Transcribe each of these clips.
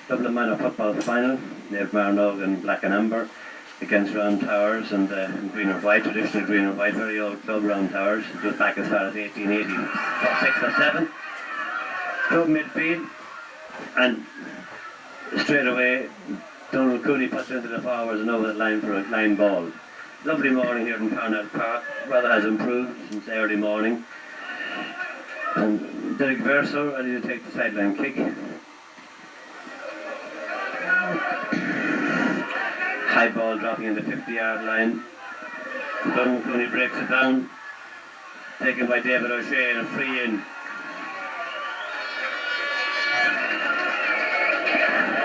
Dublin minor football final, Nave Marnog in black and amber against Round Towers and green or white, traditional green or white, very old club Round Towers. It goes back as far as 1880, 6 or 7. Club midfield, and straight away Donald Cooney puts it into the forwards and over the line for a line ball. Lovely morning here in Parnell Park. Weather has improved since early morning. And Derek Verso ready to take the sideline kick. High ball dropping in the 50-yard line. Donald Cooney breaks it down. Taken by David O'Shea and a free in.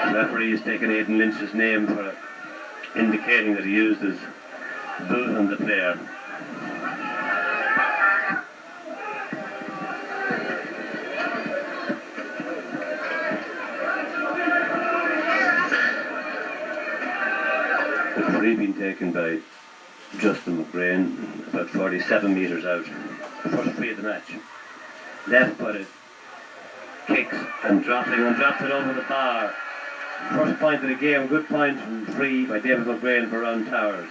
The referee has taken Aidan Lynch's name for indicating that he used his boot on the player. The free being taken by Justin McGrain, about 47 metres out. The first free of the match. Left footed, kicks and drops it over the bar. First point of the game, good point from free by David McGrain for Round Towers.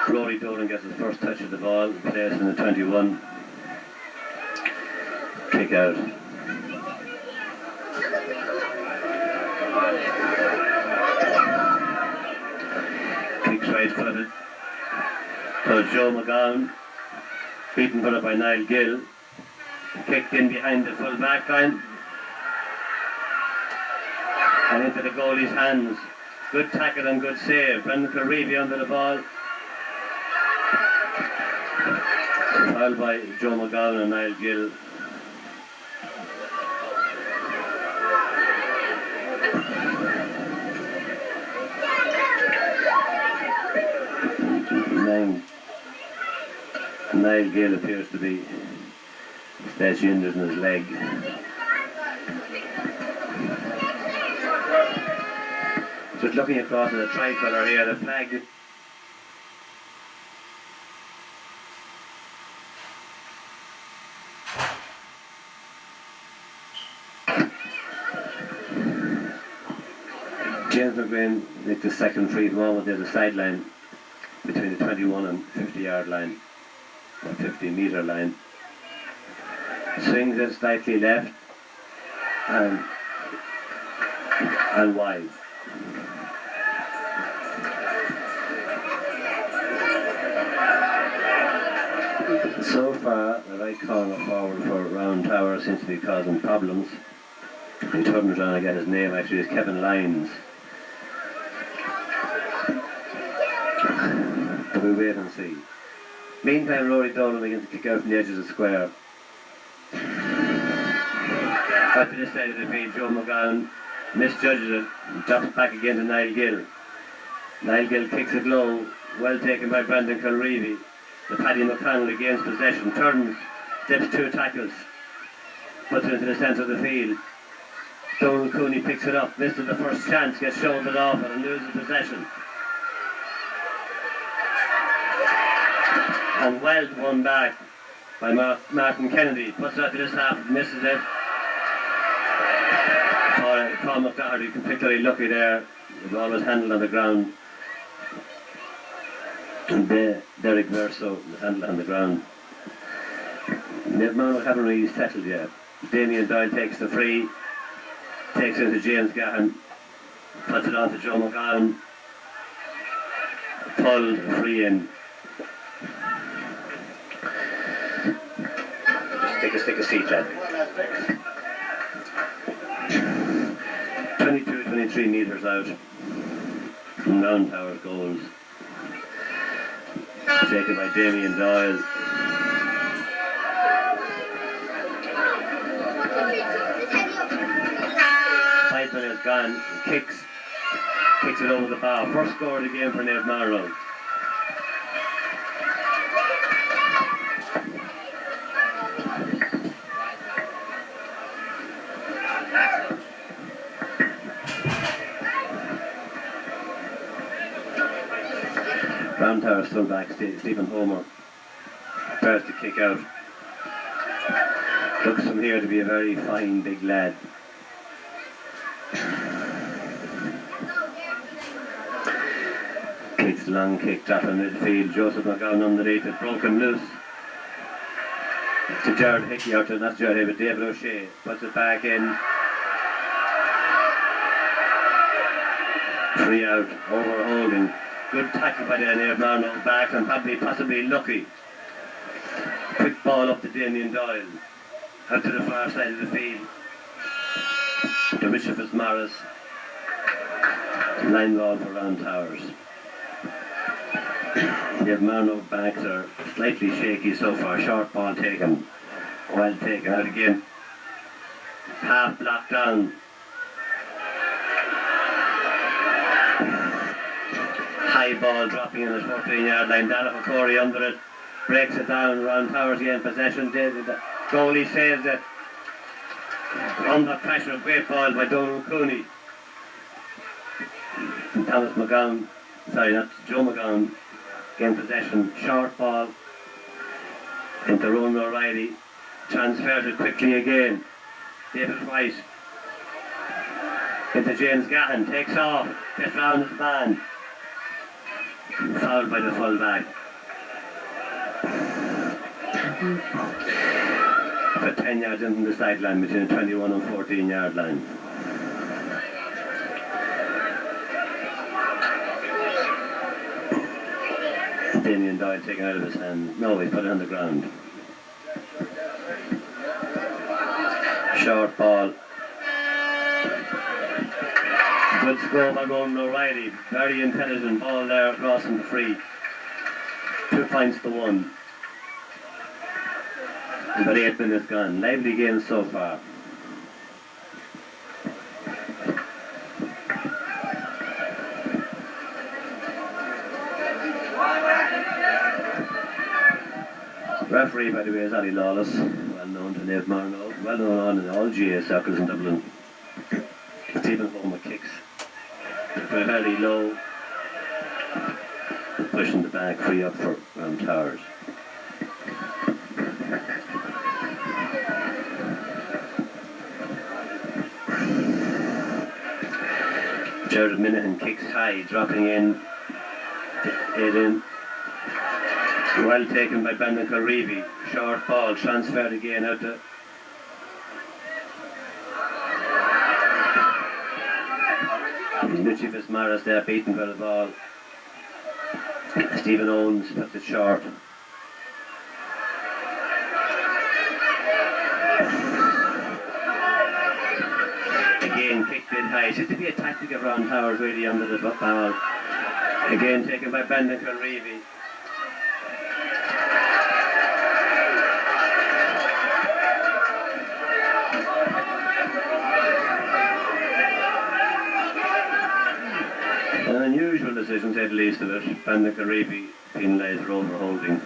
Rory Dolan gets his first touch of the ball, plays in the 21. Kick out. Kicks right footed. So Joe McGowan, beaten for it by Niall Gill. Kicked in behind the full back line and into the goalie's hands. Good tackle and good save. Brendan Kilreevy under the ball. Fouled by Joe McGowan and Niall Gill. Niall Gill appears to be slightly injured in his leg. Just looking across at the tricolour here, the flag. James McGrain makes the second free at the moment. There's a sideline between the 21 and 50-yard line, or 50-metre line. Swings it slightly left and wide. So far, the right corner forward for Round Tower seems to be causing problems. He turns around and get his name, actually, is Kevin Lyons. But we'll wait and see. Meantime, Rory Dolan begins to kick out from the edge of the square. Out to this side of the field, Joe McGowan misjudges it and drops back again to Niall Gill. Niall Gill kicks it low, well taken by Brendan Kilreevy. The Paddy McConnell against possession, turns, steps 2 tackles, puts it into the centre of the field. Donald Cooney picks it up, misses the first chance, gets shouldered off and loses possession. And Weld won back by Martin Kennedy, puts it out to this half, misses it. Paul McDoherty particularly lucky there. The ball was handled on the ground. And Derek Verso was handled on the ground. Nivman haven't really settled yet. Damien Doyle takes the free, takes it to James Gahan, puts it on to Joe McGowan. Pulled, free in. Just take a seat, lad. 22-23 metres out from Round Tower's goals. Taken by Damien Doyle. Pipeman is gone. Kicks it over the bar. First score of the game for Nave Marrow. Round Tower still back. Stephen Homer prepares to kick out. Looks from here to be a very fine big lad. Kicks the long kick, drop in midfield. Joseph McGowan underneath it, broken loose. To Jared Hickey out to, not Jared Hickey, but David O'Shea. Puts it back in. 3 out, over holding. Good tackle by Daniel Marno back and possibly lucky. Quick ball up to Damien Doyle. Out to the far side of the field. To Bishop Fitzmaurice. Line ball for Round Towers. The Marno backs are slightly shaky so far. Short ball taken. Well taken out again. Half blocked down. High ball dropping in the 14-yard line. Daniel Corey under it. Breaks it down. Round Towers again. Possession. The goalie saves it. Under pressure. Great ball by Donald Cooney. And Thomas McGowan. Sorry, not Joe McGowan. Again possession. Short ball. Into Ronan O'Reilly. Transfers it quickly again. David White. Into James Gahan. Takes off. Gets round his man. Fouled by the full-back. About 10 yards into the sideline between the 21 and 14-yard line. Damien Doyle taken out of his hand. No, he's put it on the ground. Short ball. Good score by Ronan O'Reilly. Very intelligent ball there across and free. 2 points to 1. About 8 minutes gone. Lively game so far. Referee, by the way, is Ali Lawless, well known to Nave Marno, well known in all GA circles in Dublin. Stephen Homer kicks. Fairly low. Pushing the back free up for Round Towers. Jared Minahan kicks high, dropping in. It in. Well taken by Brendan Kilreevy. Short ball, transferred again out to Mitchie Fitzmaurice there, beaten for the ball. Stephen Owens puts it short. Again, kicked in high. Seems to be a tactic of Round Towers really under the ball. Again, taken by Brendan Kilreevy. An unusual decision, to say the least of it. Brendan Kilreevy penalised for overholding.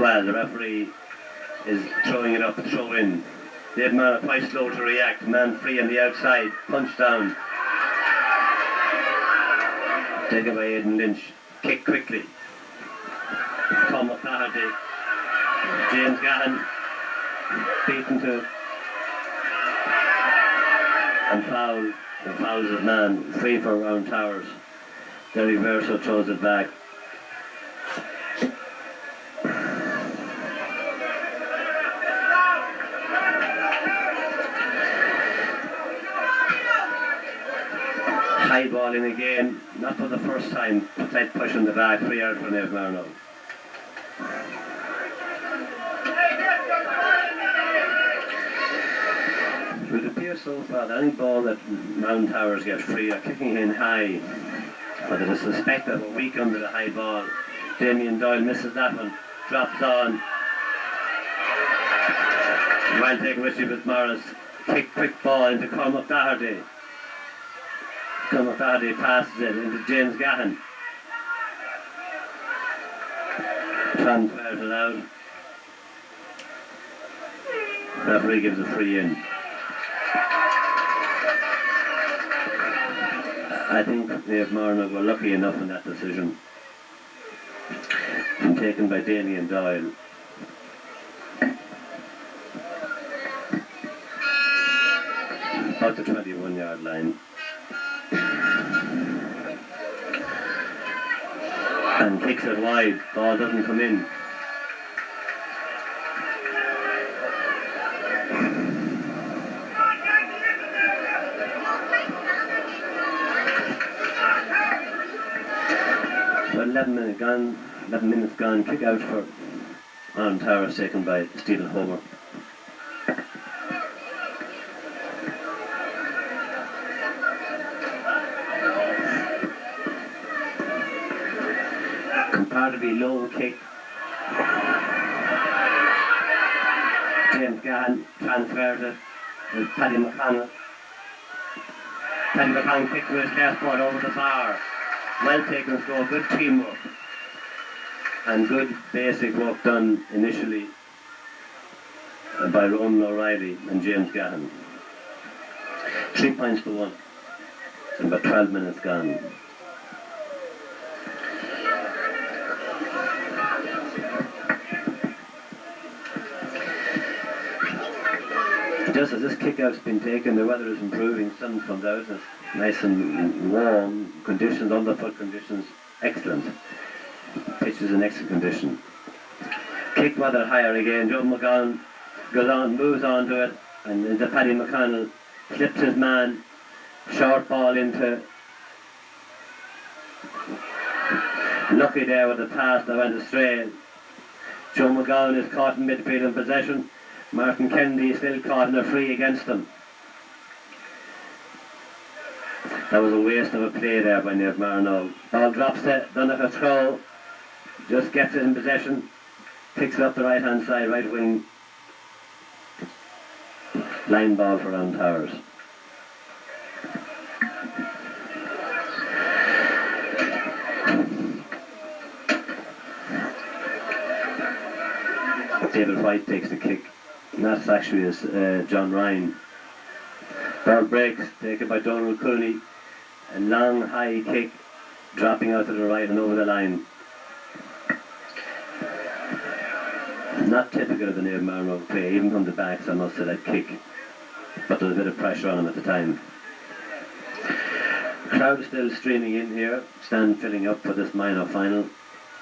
Well, the referee is throwing it up, throw in. Dave Mara quite slow to react. Man free on the outside, punch down. Taken by Aidan Lynch. Kick quickly. Tom McCarthy. James Gahan beaten to and foul. The fouls of man, free for Round Towers. Derry Verso throws it back. High ball in again, not for the first time. Tight push in the back, 3 yards for Nave Marno. It would appear so far that any ball that Round Towers get free are kicking in high. But it is suspected a weak under the high ball. Damien Doyle misses that one, drops on. Well taken Richie Fitzmaurice. Quick ball into Cormac Doherty. Cormac Doherty passes it into James Gahan. Transfers it out. Referee gives a free in. I think Nave Marno were lucky enough in that decision. And taken by Damien Doyle. out the 21-yard line. And kicks it wide, ball doesn't come in. So 11 minutes gone, kick out for Ireland Towers taken by Stephen Homer. Comparatively low kick. James Gahan transfers it with Paddy McConnell. Paddy McConnell kicked with his left foot over the bar. Well taken score, good teamwork. And good basic work done initially by Ronan O'Reilly and James Gahan. 3 points to 1. And about 12 minutes gone. Just as this kick-out's been taken, the weather is improving, sun comes out, it's nice and warm, conditions, underfoot conditions, excellent. Pitch is in excellent condition. Kick rather higher again, Joe McGowan goes on, moves on to it, and into Paddy McConnell, slips his man, short ball into, lucky there with the pass that went astray. Joe McGowan is caught in midfield in possession. Martin Kennedy is still caught in a free against him. That was a waste of a play there by Niamh Marnow. Ball drops it, Donegal throw, just gets it in possession, picks it up the right hand side, right wing. Line ball for Ireland Towers. David White takes the kick. And that's actually John Ryan. Ball breaks, taken by Donald Cooney. A long high kick, dropping out to the right and over the line. Not typical of the Niamh Marnow play, even from the backs, I must say, that kick. But there was a bit of pressure on him at the time. Crowd still streaming in here, stand filling up for this minor final.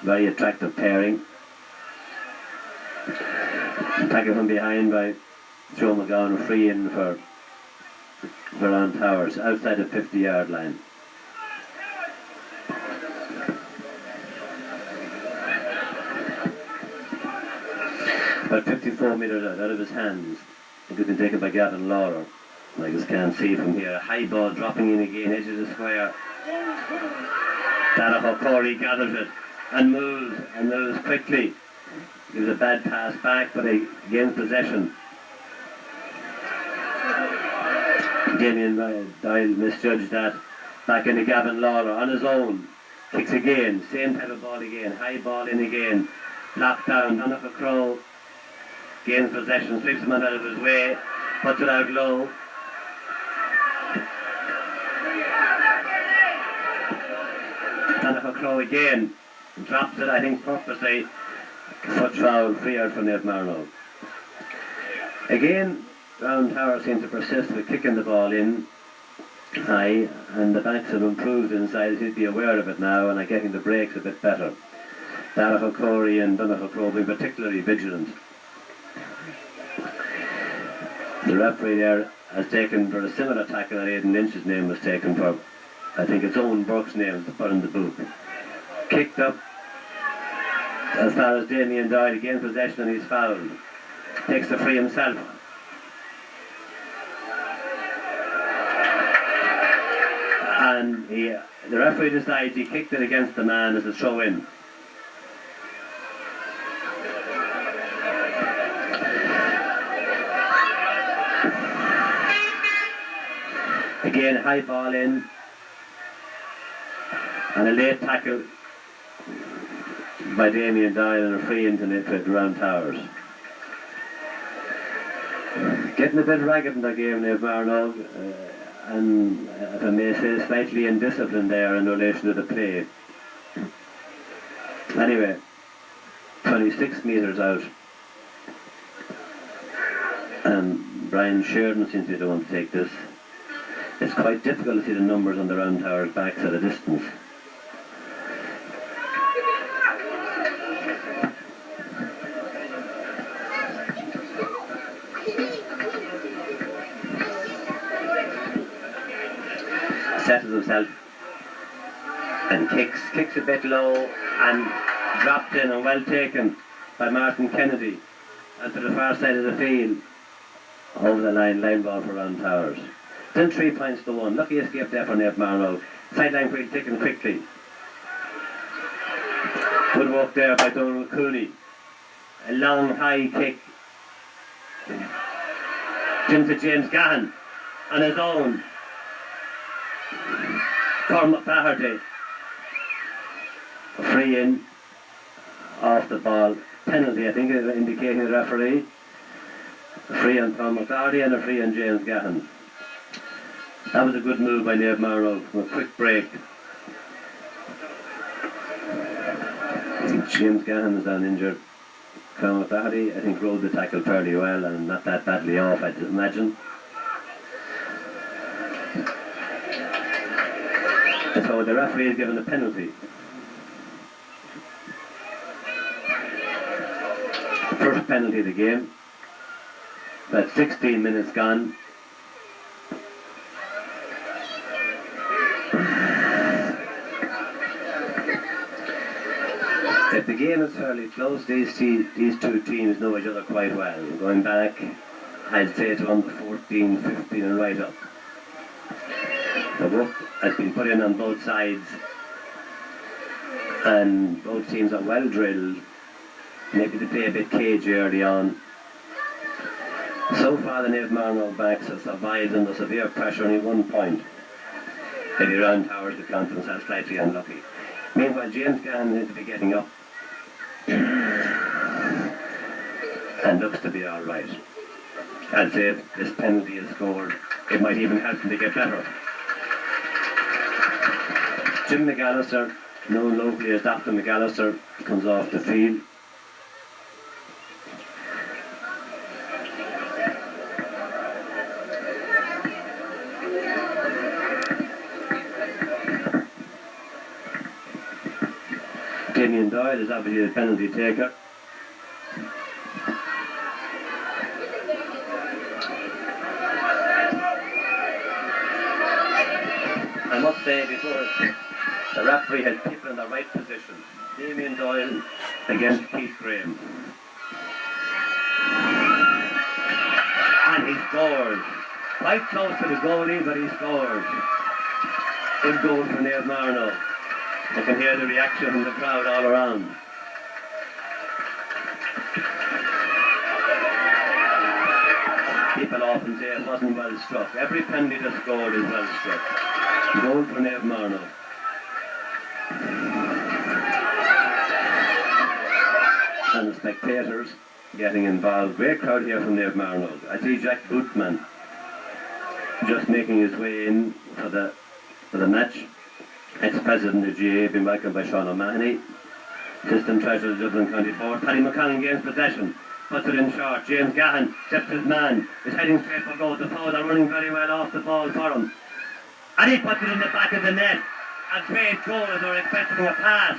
Very attractive pairing. Taken from behind by Joe McGowan, a free in for Ireland Towers, outside the 50-yard line. About 54 metres out of his hands. It could be taken by Gavin Lawler. I just can't see from here. High ball dropping in again, edge of the square. Dara Corey gathers it and moves quickly. It was a bad pass back, but he gains possession. Damien Doyle misjudged that. Back into Gavin Lawler on his own. Kicks again, same type of ball again. High ball in again. Blocked down, Donegal Crow. Gains possession, sweeps him out of his way. Puts it out low. Donegal Crow again. Drops it, I think, purposely. Foot foul, free out for Niamh Marnow. Again, Ireland Towers seem to persist with kicking the ball in high, and the backs have improved inside. They seem to be aware of it now and are getting the breaks a bit better. Dara Corey and Donegal Crow being particularly vigilant. The referee there has taken for a similar tackle that Aidan Lynch's name was taken for. I think it's Owen Burke's name to put in the book. Kicked up as far as Damien Doyle, again possession, and he's fouled. Takes the free himself. And the referee decides he kicked it against the man as a throw in. Again, high ball in. And a late tackle by Damien Doyle and a free into Ireland Towers. Getting a bit ragged in that game, Niamh Marnow, and if I may say, slightly indisciplined there in relation to the play. Anyway, 26 metres out, and Brian Sheridan seems to be the one to take this. It's quite difficult to see the numbers on the round towers' backs at a distance. Settles himself and kicks a bit low and dropped in and well taken by Martin Kennedy and to the far side of the field over the line ball for Round Towers. Still 3 points to 1. Lucky escape there for Nave Marnow. Sideline free taken quickly. Good work there by Donald Cooney. A long high kick into James Gahan on his own. Cormac Flaherty. A free in off the ball. Penalty, I think, indicating the referee. A free on Cormac Flaherty and a free on James Gahan. That was a good move by Nave Marnow from a quick break. James Gahan is an injured. Cormac Flaherty, I think, rode the tackle fairly well and not that badly off, I'd imagine. So the referee is given a penalty. First penalty of the game. About 16 minutes gone. If the game is fairly close, these two teams know each other quite well. Going back, I'd say to under 14, 15 and right up. The work has been put in on both sides and both teams are well drilled. Maybe they play a bit cagey early on. So far the Nave Marnow backs have survived under severe pressure, only 1 point. Maybe Round Towers have gone themselves slightly unlucky. Meanwhile James Gahan needs to be getting up and looks to be alright. I'd say if this penalty is scored, it might even help them to get better. Jim McAllister, known locally as Dr. McAllister, comes off the field. Damien Doyle is obviously the penalty taker. I must say before the referee had people in the right position. Damien Doyle against Keith Graham. And he scores. Quite close to the goalie, but he scores. Good goal for Nave Marnow. You can hear the reaction from the crowd all around. People often say it wasn't well struck. Every penalty that's scored is well struck. Goal for Nave Marnow. And the spectators getting involved. Great crowd here from Nave Marnow. I see Jack Bootman just making his way in for the match. Ex-president of GA, been welcomed by Sean O'Mahony. Assistant Treasurer of Dublin County Board. Paddy McConnell gains possession. Puts it in short. James Gahan steps his man. Is heading straight for goal. The Fowls are running very well off the ball for him. And he puts it in the back of the net. A great goal as they're expecting a pass.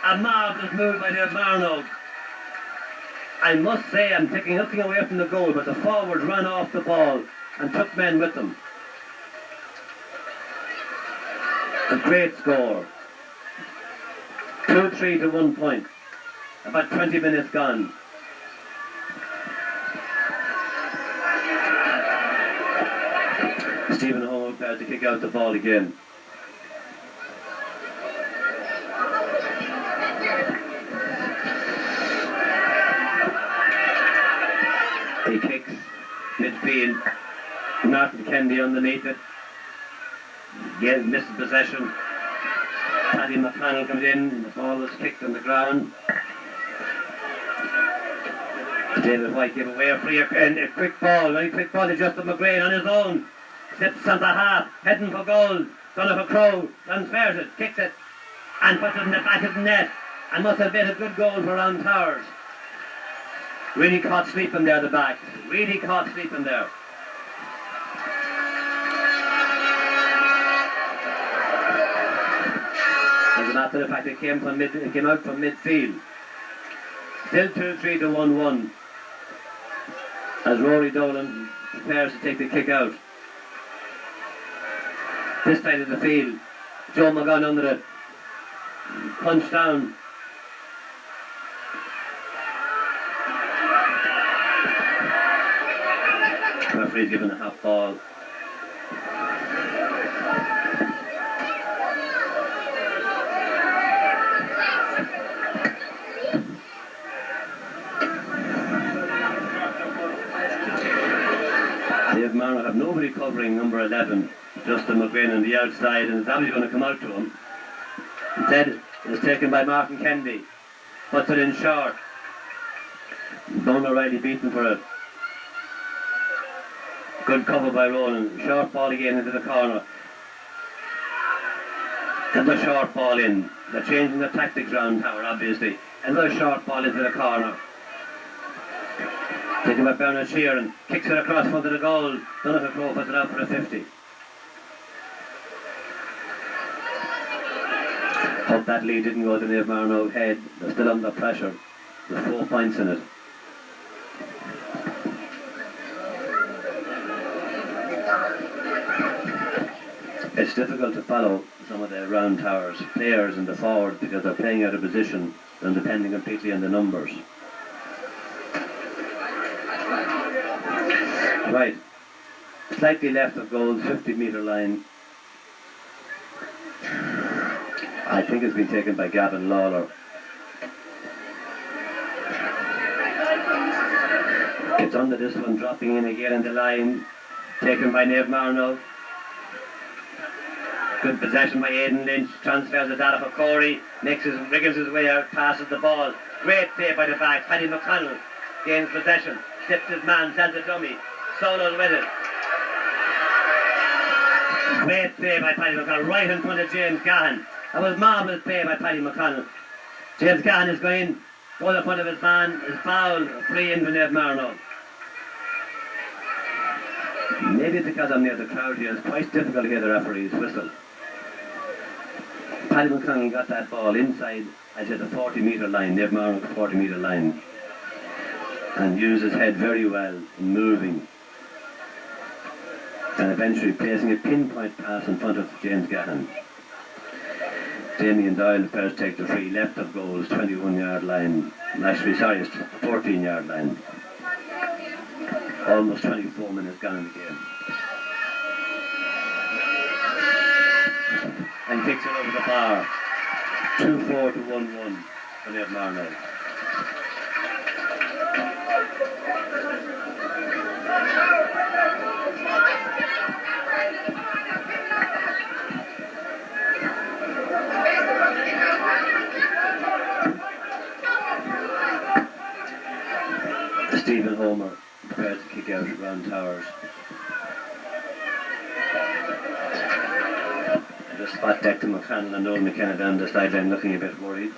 A marvellous move by Nave Marnow. I must say I'm taking nothing away from the goal, but the forwards ran off the ball and took men with them. A great score. 2-3 to 1 point. About 20 minutes gone. Stephen Hall prepared to kick out the ball again. He kicks midfield. Martin Kennedy underneath it. Again, misses possession. Paddy McConnell comes in. The ball is kicked on the ground. David White gave away a free and a quick ball. Very quick ball to Justin McGrain on his own. Steps centre half, heading for goal. Donovan Crowe transfers it, kicks it, and puts it in the back of the net. And must have been a good goal for Round Towers. Really caught sleeping there, the back. Really caught sleeping there. matter of fact, it came out from midfield. Still 2-3 to 1-1. As Rory Dolan prepares to take the kick out. This side of the field, Joe McGowan under it. Punch down. The referee's given a half ball. Marnow have nobody covering number 11, Justin McGuinn on the outside, and Zabby's going to come out to him. Instead, it's taken by Martin Kennedy. Puts it in short. Donald O'Reilly beaten for it. Good cover by Ronan. Short ball again into the corner. Another short ball in. They're changing the tactics round Tower, obviously. Another short ball into the corner. Taken by Bernard Sheeran, kicks it across front of the goal. Donovan Crowe puts it out for a 50. Hope that lead didn't go to Niamh Marno's head. They're still under pressure. There's 4 points in it. It's difficult to follow some of the round Towers players in the forward because they're playing out of position and depending completely on the numbers. Right, slightly left of goal, 50-metre line. I think it's been taken by Gavin Lawler. Gets under this one, dropping in again in the line. Taken by Niamh Marnow. Good possession by Aidan Lynch. Transfers the data for Corey. Wriggles his way out, passes the ball. Great play by the back. Paddy McConnell gains possession. Slips his man, tells a dummy. Solo's with it. Great play by Paddy McConnell, right in front of James Gahan. That was marvellous play by Paddy McConnell. James Gahan is going in front of his man, is foul, free in for Niamh Marnow. Maybe because I'm near the crowd here, it's quite difficult to hear the referee's whistle. Paddy McConnell got that ball inside, I said, the 40-metre line, Niamh Marnow's 40-metre line, and used his head very well in moving. And eventually placing a pinpoint pass in front of James Gahan. Damien Doyle first take the free left of goals, 21-yard line. Actually, sorry, it's 14-yard line. Almost 24 minutes gone in the game. And kicks it over the bar. 2-4 to 1-1 for Niamh Marnow. Stephen Homer prepared to kick out around Towers. The spot deck to McConnell and Old McKenna down the sideline looking a bit worried.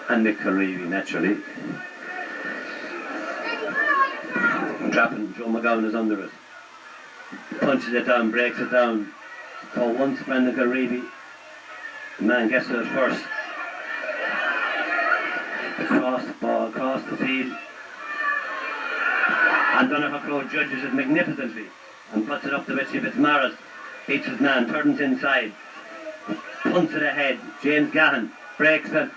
And Mick Careevy, naturally. Trapping, Joe McGowan is under it. Punches it down, breaks it down. For once, Brendan Careevy. The man gets to it first. Across the ball, across the field. And Donovan Crowe judges it magnificently and puts it up to Richie Fitzmaurice. Beats his man, turns inside. Punts it ahead. James Gahan breaks it.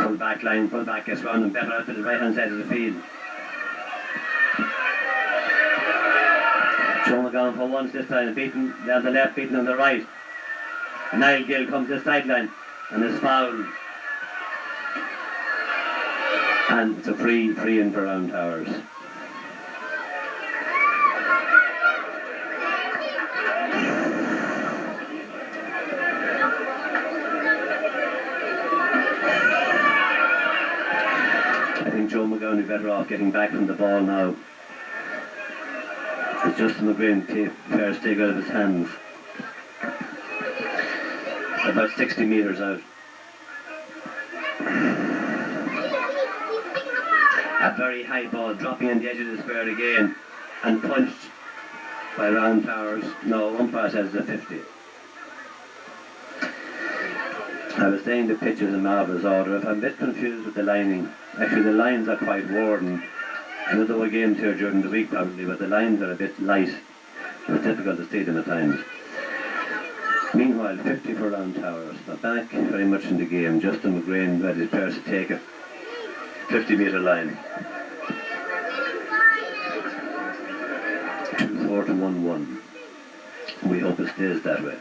Full back line, full back gets round and better out to the right hand side of the field. Joe McGowan for once this time, beaten down the left, beaten on the right. Niall Gill comes to the sideline and is fouled. And it's a free in for Round Towers. I think Joe McGowan would be better off getting back from the ball now. It's Justin McGuinn prepares to take out of his hands. About 60 metres out. A very high ball dropping on the edge of the square again and punched by Round Towers. No, umpire says it's a 50. I was saying the pitch is in marvellous order. If I'm a bit confused with the lining, actually the lines are quite worn. I know there were games here during the week probably, but the lines are a bit light. It's difficult to see them at times. Meanwhile, 50 for Round Towers. But back very much in the game. Justin McGrain ready his players to take it. 50-metre line. 2-4 to 1-1. We hope it stays that way.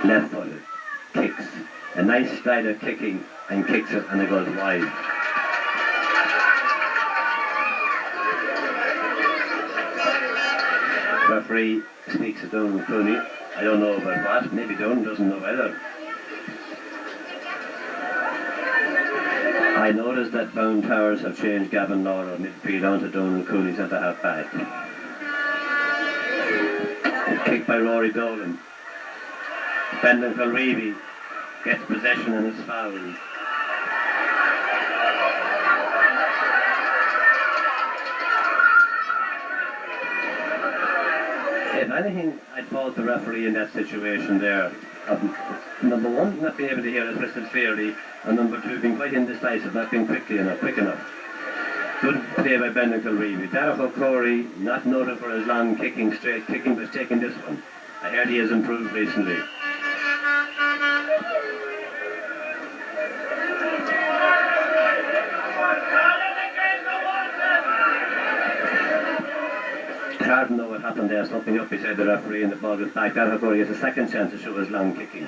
Left footed. Kicks. A nice strider kicking and kicks it and it goes wide. Referee speaks to Donald Clooney. I don't know about what. Maybe Donald doesn't know either. I noticed that Round Towers have changed Gavin Lawler midfield onto Donald Cooney centre half back. Kick by Rory Dolan. Brendan Kilreevy gets possession and is fouled. If anything, I'd fault the referee in that situation there. Number one, not being able to hear it crystal clearly, and number two, being quite indecisive, not being quick enough. Good play by Brendan Kilreevy. Darragh O'Corey, not noted for his long kicking, straight kicking, was taking this one. I heard he has improved recently. It's hard to know what happened there. Something up beside the referee and the ball goes back. Darragh O'Corey has a second chance to show his long kicking.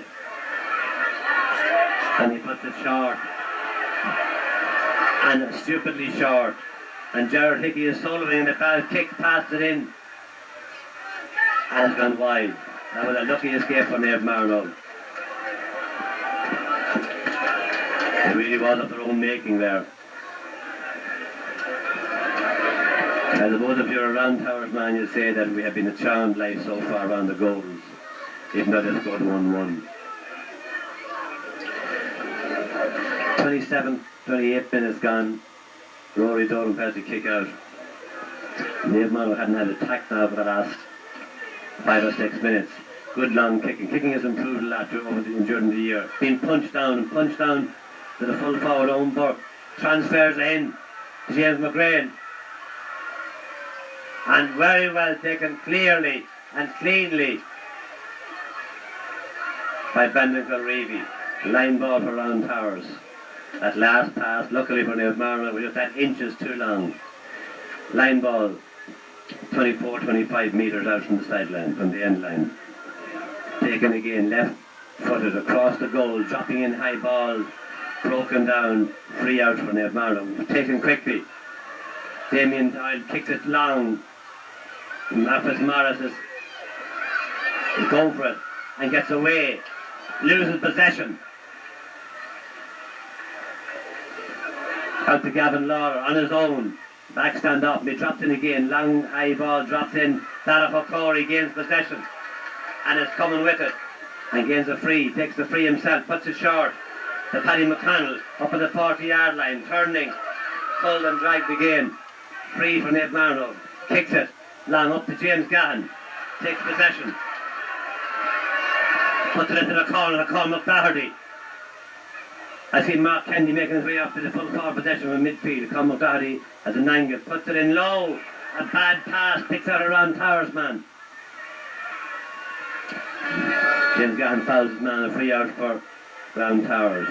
And he puts it short. And stupidly short. And Jared Hickey is soloing and the ball kick past it in. And it's gone wide. That was a lucky escape from Dave Marnold. It really was of their own making there. I suppose if you're a Round Towers man, you'd say that we have been a charmed life so far around the goals, even though they've scored 1-1. 28 minutes gone. Rory Dolan has to kick out. Dave Marnold hadn't had a tack now for the last 5 or 6 minutes. Good long kicking. Kicking has improved a lot during the year. Being punched down to the full forward Owen Burke. Transfers in to James McGrain. And very well taken clearly and cleanly by Brendan Kilreevy. Line ball for Round Towers. That last pass, luckily for Dave Marnold, was just that inches too long. Line ball, 24-25 metres out from the sideline, from the end line. Taken again, left-footed across the goal, dropping in high ball, broken down, free out for Dave Marnold. Taken quickly. Damien Doyle kicks it long. Mathis Morris is going for it and gets away, loses possession. Out to Gavin Lawler on his own. Back stand up, and he dropped in again. Long high ball dropped in. Darragh O'Corey gains possession and is coming with it and gains a free. Takes the free himself, puts it short to Paddy McConnell up at the 40-yard line, turning, pulled and dragged again. Free for Nate Marnold. Kicks it long up to James Gahan. Takes possession. Puts it into the corner to Cormac Doherty. I see Mark Kennedy making his way up to the full forward possession from midfield. Cormac Doherty has an angle, puts it in low. A bad pass, picks out a Round Towers man. James Gahan fouls his man, a free out for Round Towers.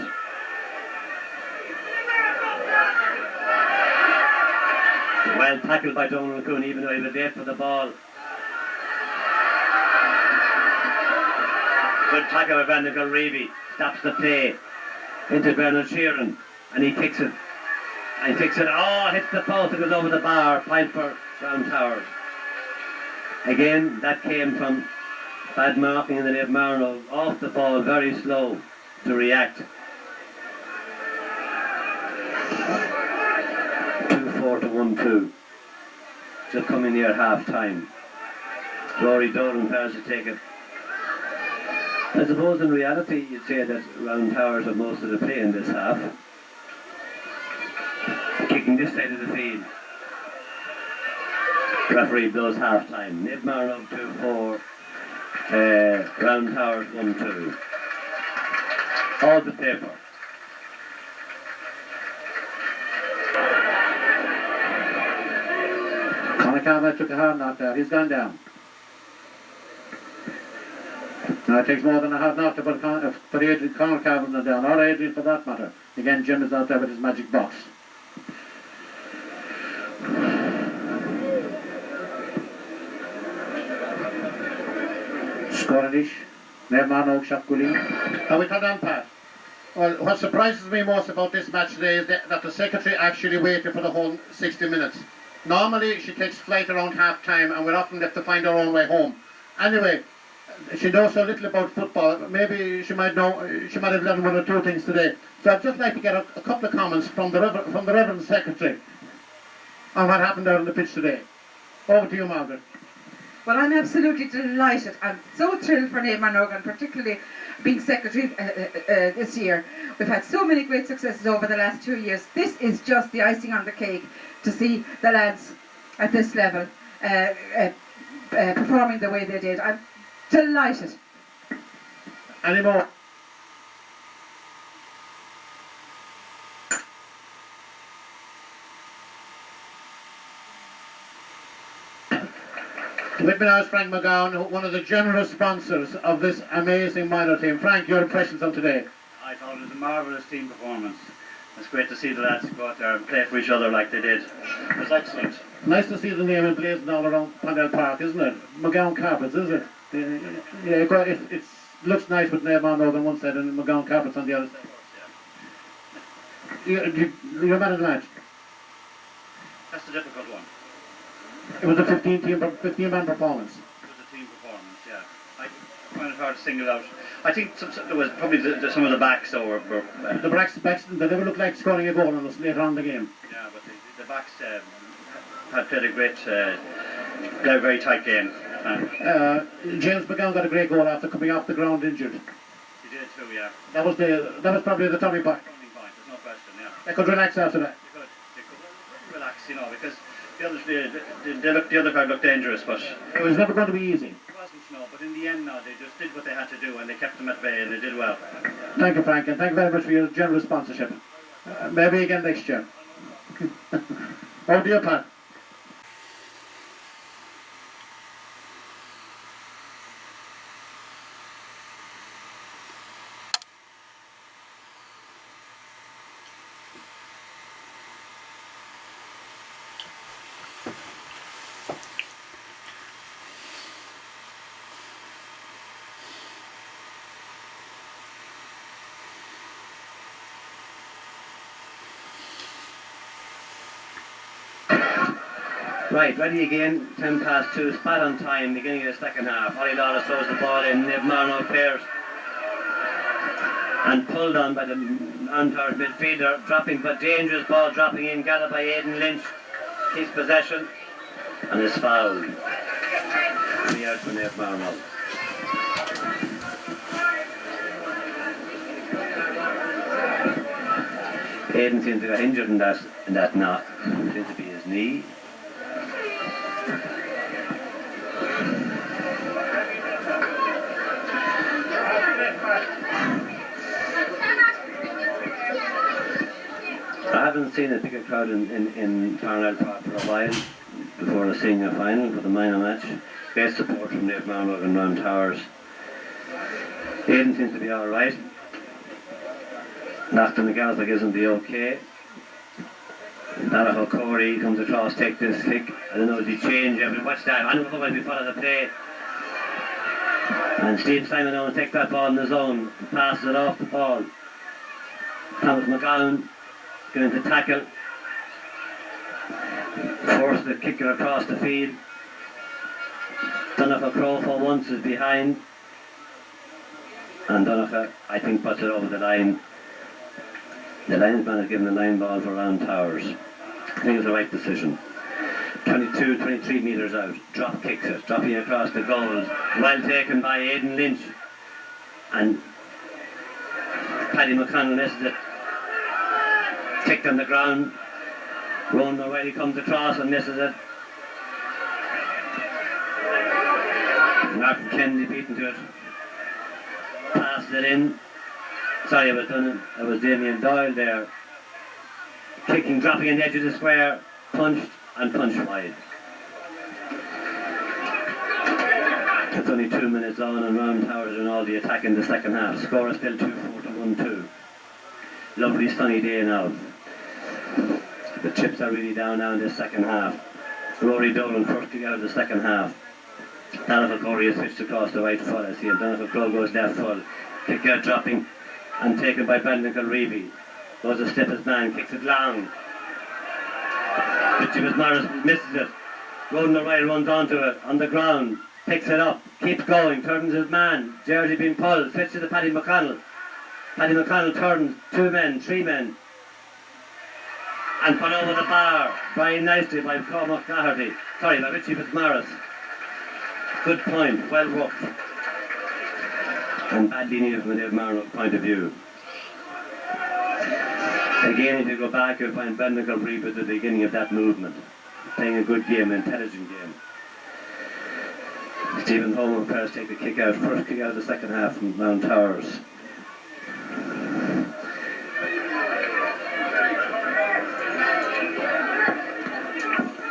Well tackled by Donald Cooney, even though he was late for the ball. Good tackle by Brendan Kilreevy. Stops the play. Into Bernard Sheeran. And he kicks it. And kicks it. Oh, hits the post. It goes over the bar. Point for Round Towers. Again, that came from bad marking in the Dave Marnold. Off the ball, very slow to react. 2-4 to 1-2. Just coming near half time. Rory Dolan fails to take it. I suppose in reality you'd say that Round Towers have most of the play in this half. Kicking this side of the field. Referee blows half time. Nate Marnold 2-4. Round Towers 1-2. all the paper. Conor Cavan took a hard knock there. He's gone down. Now it takes more than a hard knock to put Adrian Conor Cavan down, or Adrian for that matter. Again, Jim is out there with his magic box. Scornish, Nermano, Shakuli. Are we turned on, Pat? Well, what surprises me most about this match today is that the secretary actually waited for the whole 60 minutes. Normally, she takes flight around half time and we're often left to find our own way home. Anyway, she knows so little about football. Maybe she might have learned one or two things today. So I'd just like to get a couple of comments from the Reverend Secretary on what happened there on the pitch today. Over to you, Margaret. Well, I'm absolutely delighted. I'm so thrilled for Niamh Manogan, particularly being secretary this year. We've had so many great successes over the last 2 years. This is just the icing on the cake to see the lads at this level performing the way they did. I'm delighted. Any more? With me now is Frank McGowan, one of the generous sponsors of this amazing minor team. Frank, your impressions on today? I thought it was a marvellous team performance. It's great to see the lads go out there and play for each other like they did. It was excellent. Nice to see the name emblazoned all around Pandell Park, isn't it? McGowan Carpets, is it? Yeah, it looks nice with Niamh Manogan on one side and McGowan Carpets on the other side. You're man of the match? That's a difficult one. It was a 15-man performance. It was a team performance, yeah. I find it hard to single out. I think there was probably some of the backs though were the backs they never looked like scoring a goal on us later on in the game. Yeah, but the backs had played a great, very tight game. James McGowan got a great goal after coming off the ground injured. He did too, yeah. That was probably the turning point. There's no question, yeah. They could relax after that. They could relax, because the other crowd looked dangerous, but it was never going to be easy. It wasn't, no, but in the end, no, they just did what they had to do and they kept them at bay and they did well. Thank you, Frank, and thank you very much for your generous sponsorship. Maybe again next year. Oh dear, Pat. Right, ready again, 10 past 2, spot on time, beginning of the second half. Ollie Lawless throws the ball in, Niamh Manogan clears and pulled on by the Antwerp midfielder, dropping, but dangerous ball dropping in, gathered by Aidan Lynch, keeps possession and is fouled. 3 out for Niamh Manogan. Aidan seems to get injured in that knock, seems to be his knee. I haven't seen a bigger crowd in Parnell Park for a while before the senior final for the minor match. Great support from Niamh Manogan and Round Towers. Aidan seems to be alright. Nachtan McAllister gives him the okay. Darragh Corey comes across, take this kick. I don't know, does he change every watch that? I don't know if he follows the play. And Steve Simon now takes that ball in his own, passes it off the ball. Thomas McGowan going to tackle, force the kicker across the field. Donnacha Crowfoy once is behind, and Donnacha, I think, puts it over the line. The linesman has given the line ball for Round Towers. I think it was the right decision. 22, 23 metres out, drop kicks it, dropping across the goal. Well taken by Aidan Lynch, and Paddy McConnell misses it. Kicked on the ground. Ronan O'Reilly comes across and misses it. Martin Kennedy beaten to it. Passed it in. Sorry, it was Damien Doyle there. Kicking, dropping in the edge of the square, punched and punched wide. It's only 2 minutes on and Round Towers and all the attack in the second half. Score is still 2-4 to 1-2. Lovely sunny day now. The chips are really down now in this second half. Rory Dolan first kick out of the second half. Donovan Corey is switched across the right foot. I see him. Donovan Crowe goes left foot. Kick out dropping and taken by Brendan Kilreevy. Goes the stiffest man, kicks it long. Richie Fitzmaurice misses it. Ronan O'Reilly runs onto it on the ground. Picks it up, keeps going, turns his man. Jersey being pulled, switches to Paddy McConnell. Paddy McConnell turns 2 men, 3 men. And put over the bar very nicely by Cormac Doherty. Sorry, by Richie Fitzmaurice. Good point, well worked. And badly needed from a Dave Marnock point of view. Again, if you go back, you'll find Brendan Kilreevy at the beginning of that movement. Playing a good game, an intelligent game. Stephen Homer prepares to take the kick out. First kick out of the second half from Mount Towers.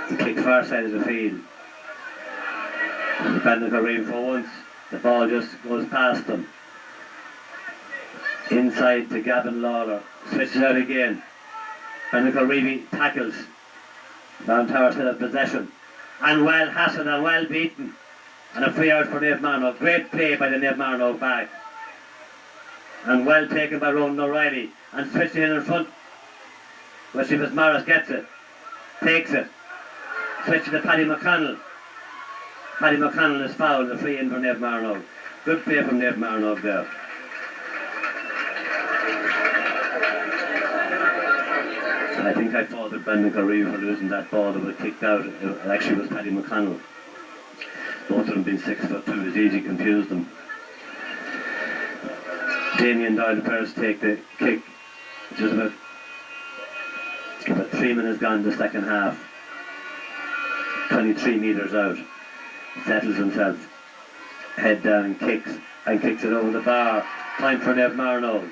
The kick far side of the field. Brendan Kilreevy for once. The ball just goes past them. Inside to Gavin Lawler. Switches out again. Brendan Kilreevy tackles. Mount Towers still have possession. And well hassled and well beaten. And a free out for Niamh Marnock. Great play by the Niamh Marnock back. And well taken by Ronan O'Reilly. And switching in front. Wesley Fitzmaurice gets it. Takes it. Switching to Paddy McConnell. Paddy McConnell is fouled. A free in for Niamh Marnock. Good play from Niamh Marnock there. And I think I faulted Brendan Kilreevy for losing that ball that was kicked out. It actually was Paddy McConnell. Both of them being 6'2", it's easy to confuse them. Damien Doyle prepares to take the kick. Just about 3 minutes gone in the second half. 23 metres out. Settles himself. Head down, kicks it over the bar. Time for Niamh Marnock.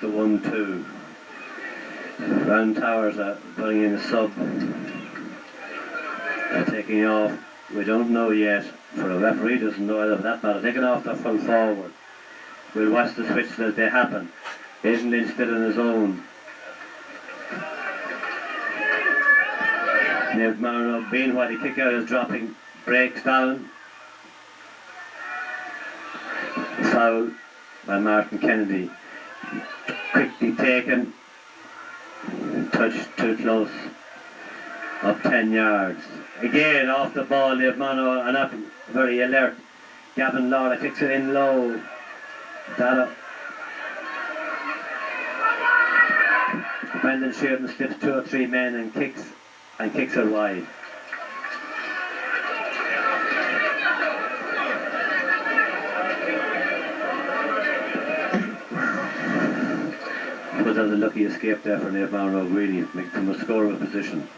To 1-2. Round Towers are putting in a sub. They're taking off. We don't know yet. For the referee doesn't know either for that matter. Taking off the full forward. We'll watch the switch as they happen. Aidan Lynch still in his own. Niamh Marnock being while the kick out is dropping. Breaks down. Foul by Martin Kennedy. Quickly taken, touched too close, up 10 yards. Again off the ball, Niamh Marnock and up very alert. Gavin Lawler kicks it in low. Brendan Sheardon slips 2 or 3 men and kicks it wide. But that was a lucky escape there for Niamh Marnock, really, from a scoreable position.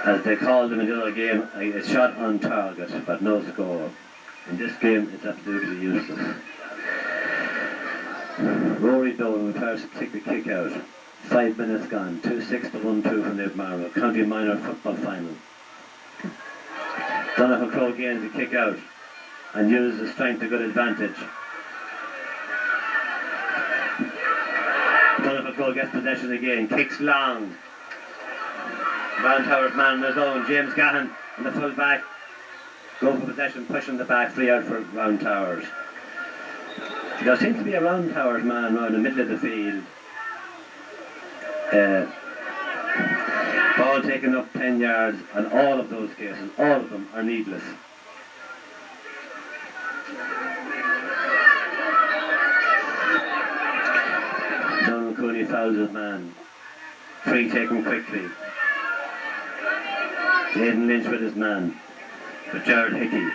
As they called him in the other game, a shot on target, but no score. In this game, it's absolutely useless. Rory Dolan prepares to take the kick out. 5 minutes gone. 2-6 to 1-2 for Niamh Marnock. County Minor football final. Donovan Crowe gains the kick out and uses the strength to good advantage. Donovan Crowe gets possession again, kicks long. Round Towers man on his own, James Gahan and the full back go for possession, pushing the back, free out for Round Towers. There seems to be a Round Towers man around the middle of the field. Ball taken up 10 yards, and all of those cases, all of them are needless. Donald Cooney fouls his man. Free taken quickly. Aidan Lynch with his man. But Jared Hickey.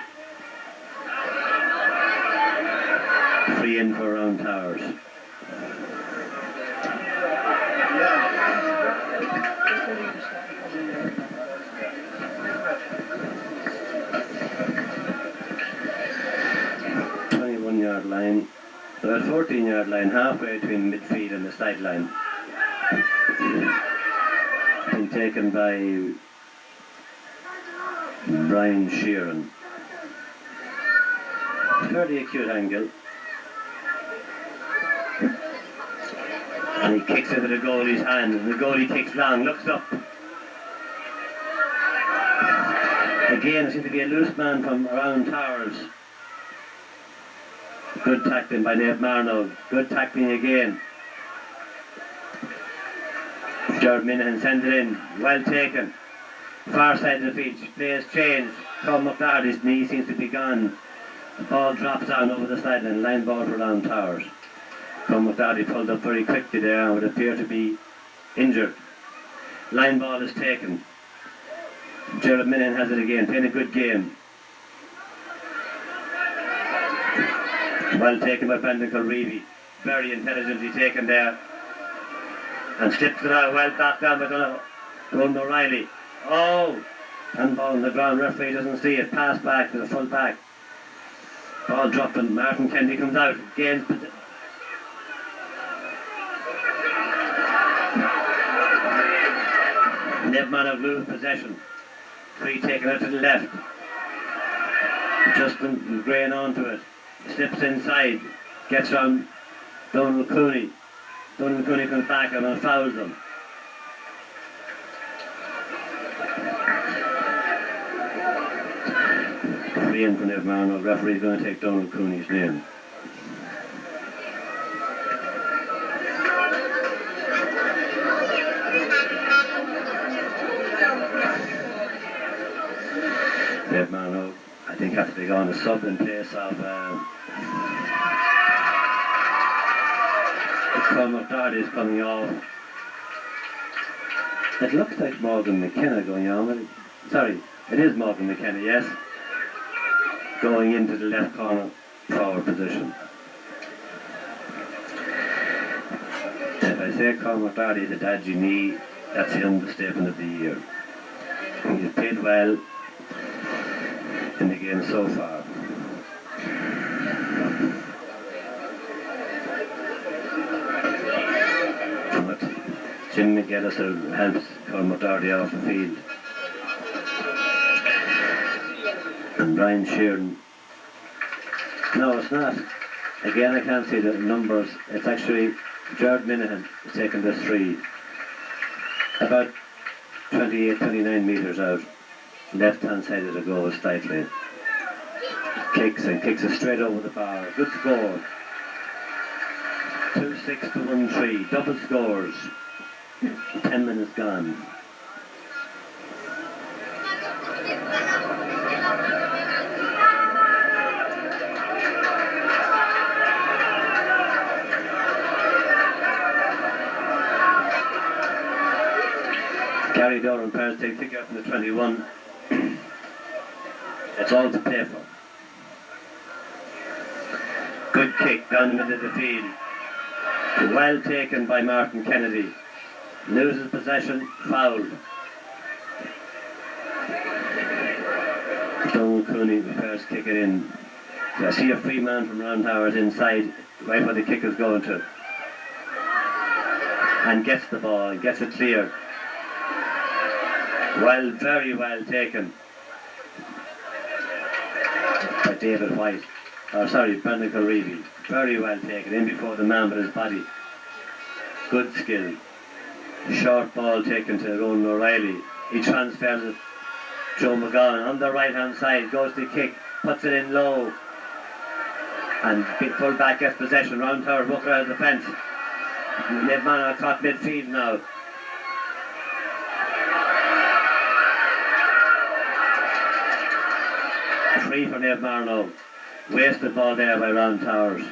Free in for Round Towers. line, about 14-yard line, halfway between midfield and the sideline. Been taken by Brian Sheeran. Fairly acute angle. And he kicks into the goalie's hand, and the goalie kicks long, looks up. Again, it seems to be a loose man from around Towers. Good tackling by Nate Marnold. Good tackling again. Jared Minahan sends it in. Well taken. Far side of the pitch. Play has changed. Tom McDarty's knee seems to be gone. The ball drops down over the sideline. Line ball for around Towers. Tom McDarty pulled up very quickly there and would appear to be injured. Line ball is taken. Jared Minahan has it again. Playing a good game. Well taken by Brendan Culreevy. Very intelligently taken there. And slips it out. Well back down by Ronan O'Reilly. Oh! Handball on the ground. Referee doesn't see it. Pass back to the full back. Ball dropping. Martin Kennedy comes out. Gains. Ned Manor lose possession. Free taken out to the left. Justin Grain onto it. Slips inside. Gets round Donal Cooney. Donal Cooney comes back and fouls them. Free in for Ned Manor. Referee is going to take Donal Cooney's name. Ned Marno, I think, has to be on a sub in place of Conor Doherty is coming off. It looks like Morgan McKenna going on. Sorry, it is Morgan McKenna, yes. Going into the left corner forward position. If I say Conor Doherty is a dodgy knee, that's the understatement of the year. He's played well in the game so far. But Jim McGillis helps Conor Doherty off the field. And Brian Sheeran. No, it's not. Again, I can't see the numbers. It's actually Jared Minahan is taking this three. About 28, 29 metres out. Left hand side of the goal slightly. Kicks it straight over the bar. Good score. 2-6 to 1-3. Double scores. 10 minutes gone. Gary Doran Paris take pick up from the 21. It's all to play for. Good kick down the middle of the field. Well taken by Martin Kennedy. Loses possession, fouled. Donal Cooney prepares to kick it in. I see a free man from Round Towers inside, right where the kick is going to. And gets the ball, gets it clear. Well, very well taken by David White. Brendan Culreevy. Very well taken, in before the man with his body. Good skill. Short ball taken to Ronan O'Reilly. He transfers it. Joe McGowan on the right hand side, goes to kick, puts it in low. And full back gets possession. Round Tower, Walker out of the fence. Ned Manor caught midfield now. Free for Ned Marno. Wasted ball there by Round Towers.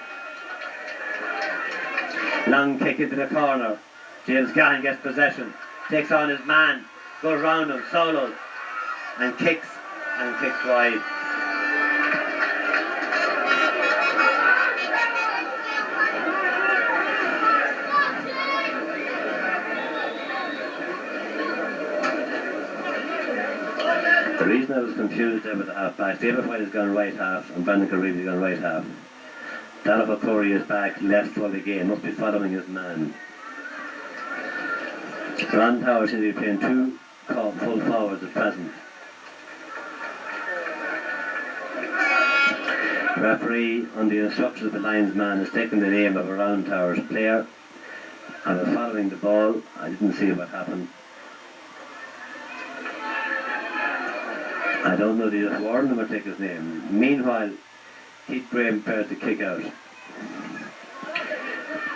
Long kick into the corner. James Gahan gets possession. Takes on his man. Goes round him, solo. And kicks wide. The reason I was confused there with the half back, David White has gone right half and Brendan Culreevy has gone right half. Darragh Corey is back left full again, must be following his man. Ron Towers seems to be playing two full forwards at present. The referee, on the instructions of the linesman, has taken the name of a Round Towers player and was following the ball. I didn't see what happened. I don't know, they just warned him or take his name. Meanwhile, Keith Graham prepared to kick out.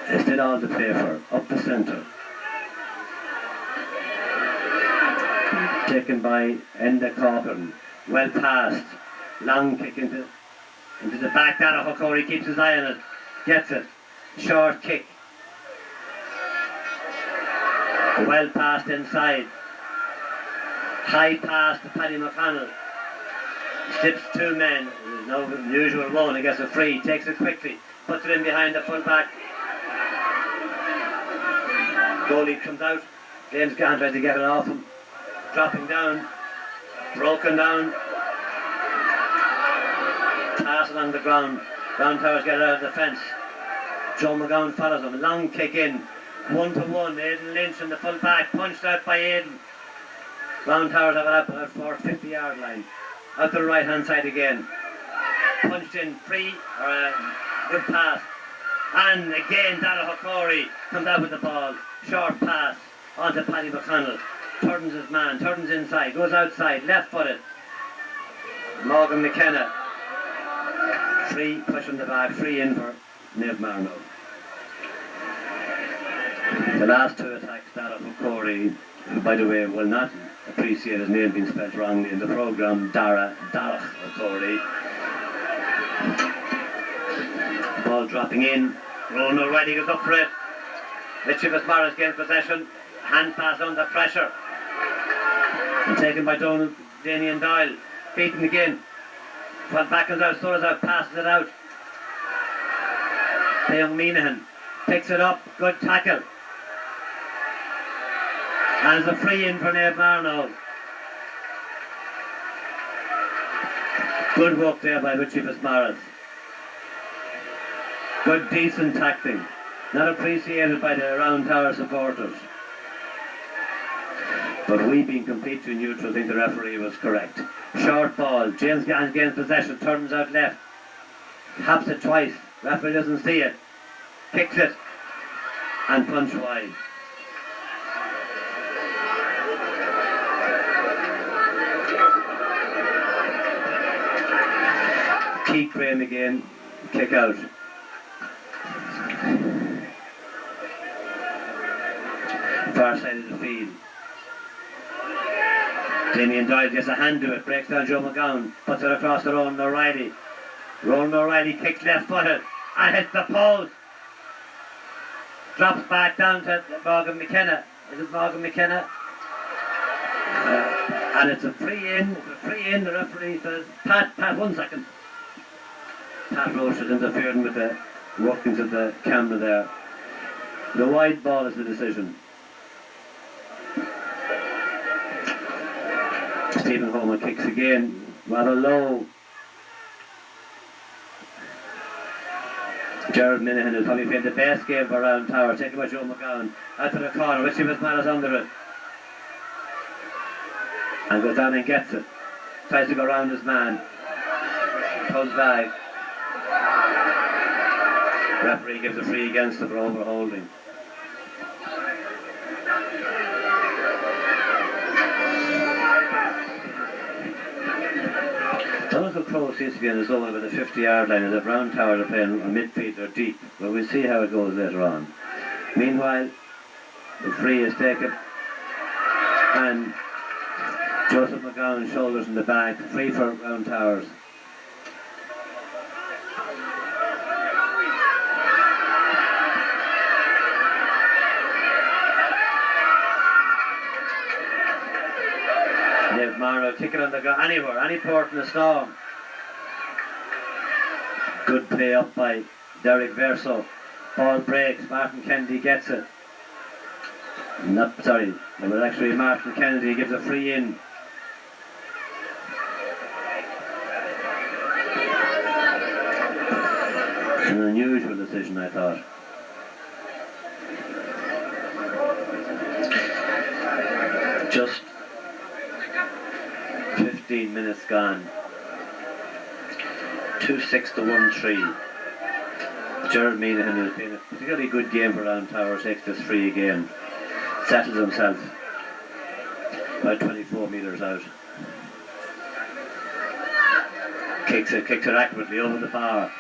It's still all to play for. Up the centre. Taken by Enda Corcoran. Well passed. Long kick into the back. Darragh Corey keeps his eye on it. Gets it. Short kick. Well passed inside. High pass to Paddy McConnell. Slips two men. There's no unusual one. He gets a free. Takes it quickly. Puts it in behind the full back. Goalie comes out. James Gahan tries to get it off him. Dropping down. Broken down. Pass along the ground. Round Towers get it out of the fence. Joe McGowan follows him. Long kick in. 1-1. Aidan Lynch in the full back. Punched out by Aidan. Round Towers have it up at our 50-yard line. Out to the right hand side again. Punched in free, or a good pass. And again Darragh Corey comes out with the ball. Short pass onto Paddy McConnell. Turns his man, turns inside, goes outside, left footed. Morgan McKenna. Free, pushing the back, free in for Niamh Marno. The last two attacks, Darragh Corey, who by the way will not appreciate his name being spelled wrongly in the programme, Darragh Corey. Ball dropping in. Ronan O'Reilly goes up for it. Richie Fitzmaurice gains possession. Hand pass under pressure. And taken by Damien Doyle. Beaten again. Well, back comes out, throws out, passes it out. Young Minahan picks it up. Good tackle. And it's a free in for Niamh Marno. Good work there by Richie Fitzmaurice. Good decent tackling. Not appreciated by the Round Tower supporters. But we, being completely neutral, think the referee was correct. Short ball. James Gahan gains possession. Turns out left. Taps it twice. Referee doesn't see it. Kicks it. And punch wide. Keith Graham again. Kick out. Far side of the field. Damien Doyle gets a hand to it, breaks down Joe McGowan, puts it across to Ronan O'Reilly. Ronan O'Reilly kicks left footed and hits the post. Drops back down to Morgan McKenna. Is it Morgan McKenna? And it's a free in. It's a free in. The referee says, Pat, 1 second. Pat Roche is interfering with the workings of the camera there. The wide ball is the decision. Stephen Homer kicks again, rather low. Gerard Minahan has probably played the best game for Round Tower, taken by Joe McGowan. Out to the corner, Richie Fitzmaurice under it. And goes down and gets it. Tries to go round his man. Comes back. Referee gives a free against him for overholding. Donald Crowe seems to be in the zone with the 50-yard line, and the Round Tower are playing a midfield or deep. But we'll see how it goes later on. Meanwhile, the free is taken, and Joseph McGowan shoulders in the back, free for Round Towers. Niamh Marno kick it on the ground, anywhere, any port in the storm. Good play up by Derek Verso. Ball breaks, Martin Kennedy gets it. It was actually Martin Kennedy gives a free in. An unusual decision, I thought. Just 15 minutes gone. 2-6 to 1-3. Gerard Meanahan, who's been a particularly good game for Round Tower, takes this free again. Settles himself about 24 metres out. Kicks it accurately over the bar.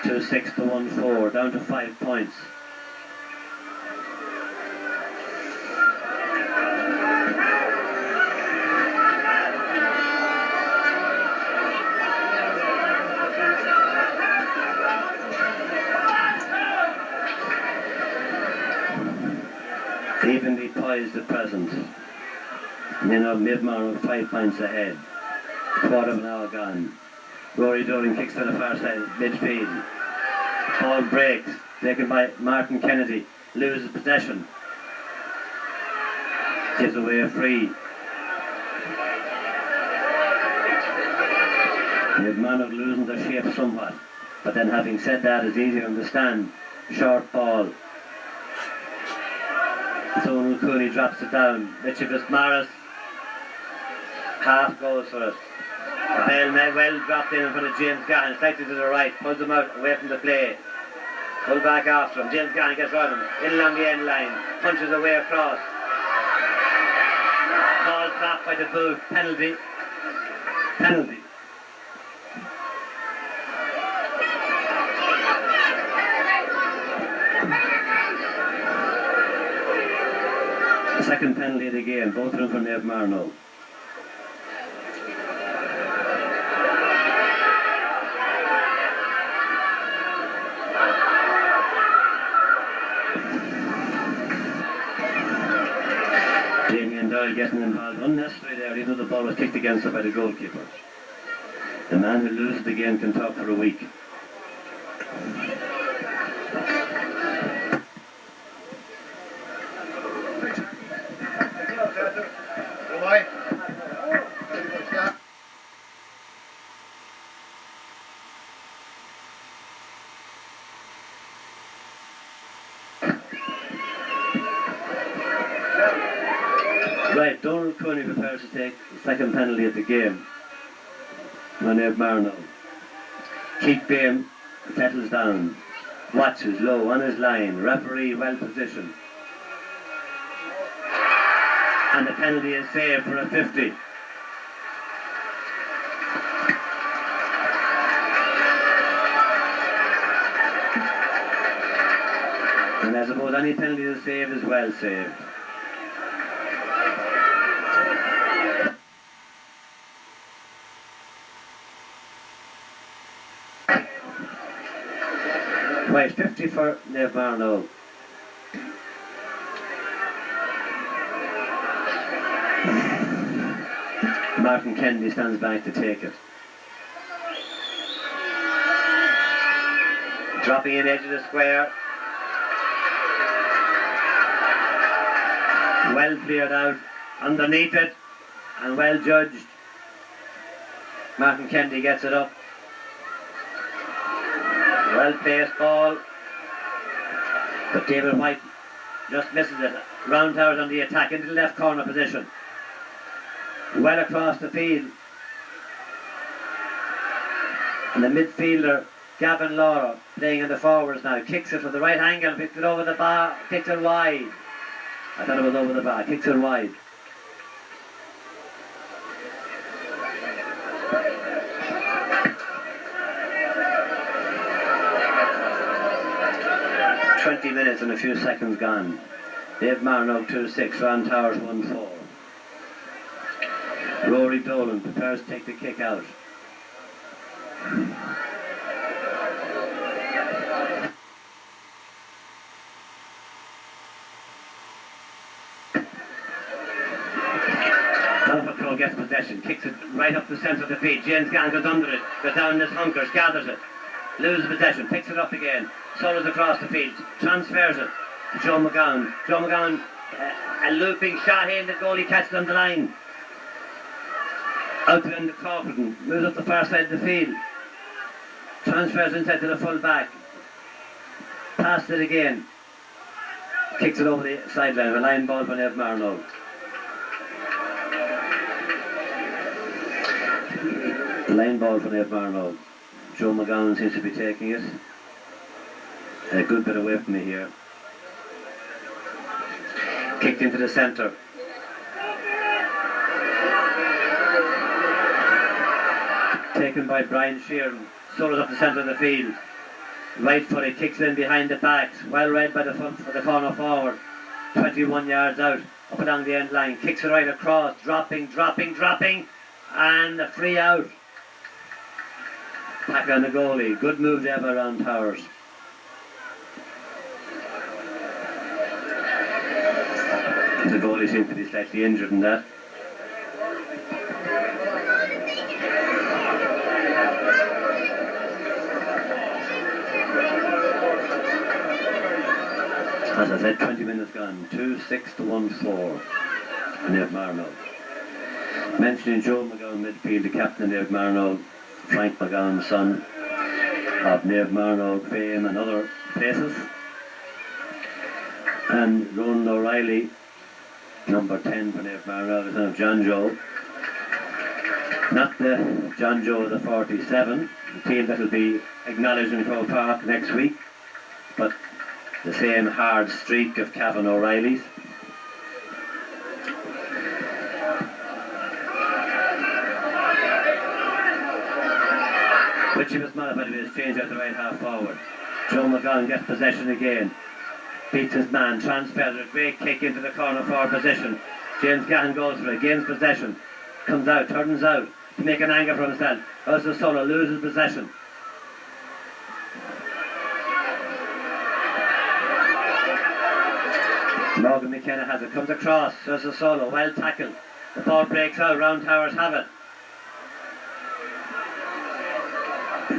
2-6 to 1-4, down to 5 points. Evenly poised at present. And then Midmar 5 points ahead. Quarter of an hour gone. Rory Dolan kicks to the far side of midfield. Ball breaks, taken by Martin Kennedy. Loses possession. Gives away a free. Midmar losing their shape somewhat. But then having said that, it's easy to understand. Short ball. Donal Cooney drops it down. Mitchell Morris half goes for it. The bell may well dropped in front of James Gann, slightly to the right, pulls him out away from the play. Pull back after him. James Gann gets round him, in along the end line, punches away across. Ball dropped by the boot. Penalty. Second penalty of the game, both of them for Neve Marno. Damien Doyle getting involved unnecessarily there, even though the ball was kicked against it by the goalkeeper. The man who loses the game can talk for a week. Right, Donal Cooney prepares to take the second penalty of the game. Neve Marno. Keith Bain settles down. Watches low on his line. Referee well positioned. And the penalty is saved for a 50. And I suppose any penalty is saved is well saved. Right, 50 for Neve Marno. Martin Kennedy stands back to take it. Dropping in edge of the square. Well cleared out. Underneath it. And well judged. Martin Kennedy gets it up. Well placed ball. But David White just misses it. Round Towers on the attack into the left corner position. Well across the field. And the midfielder, Gavin Laura, playing in the forwards now, kicks it from the right angle, picks it over the bar, kicks it wide. I thought it was over the bar, kicks it wide. Minutes and a few seconds gone. Neve Marno 2-6, Round Towers 1-4. Rory Dolan prepares to take the kick out. Alpha gets possession, kicks it right up the centre of the field. James Gann goes under it, goes down in his hunkers, gathers it, loses possession, picks it up again. Solos across the field, transfers it to Joe McGowan. Joe McGowan, a looping shot in, the goalie catches on the line. Out to the end of Corcoran, moves up the far side of the field. Transfers inside to the full back. Passed it again. Kicks it over the sideline. A line ball for Nev Marnold. Line ball for Nev Marnold. Joe McGowan seems to be taking it. A good bit away from me here. Kicked into the centre. Taken by Brian Sheeran. Solos up the centre of the field. Right footed, kicks in behind the backs. Well read by the corner forward. 21 yards out, up and down the end line. Kicks it right across. Dropping. And a free out. Back on the goalie. Good move there by Ron Towers. The goalie seems to be slightly injured in that. As I said, 20 minutes gone. 2-6 to 1-4. Nev Marnold. Mentioning Joe McGowan midfield, the captain of Nev Marnold, Frank McGowan, son of Nev Marnold fame and other places. And Ronan O'Reilly, number 10 for Nev Marnold, the son of John Joe. Not the John Joe of the 47, the team that will be acknowledged in Crow Park next week, but the same hard streak of Cavan O'Reilly's. Which he was modified with his change out the right half forward. Joe McGowan gets possession again. Beats his man, transfers a great kick into the corner forward position. James Gahan goes for it, gains possession. Comes out, turns out to make an angle for himself. Also Solo loses possession. Morgan McKenna has it, comes across, does a solo, well tackled. The ball breaks out, Round Towers have it.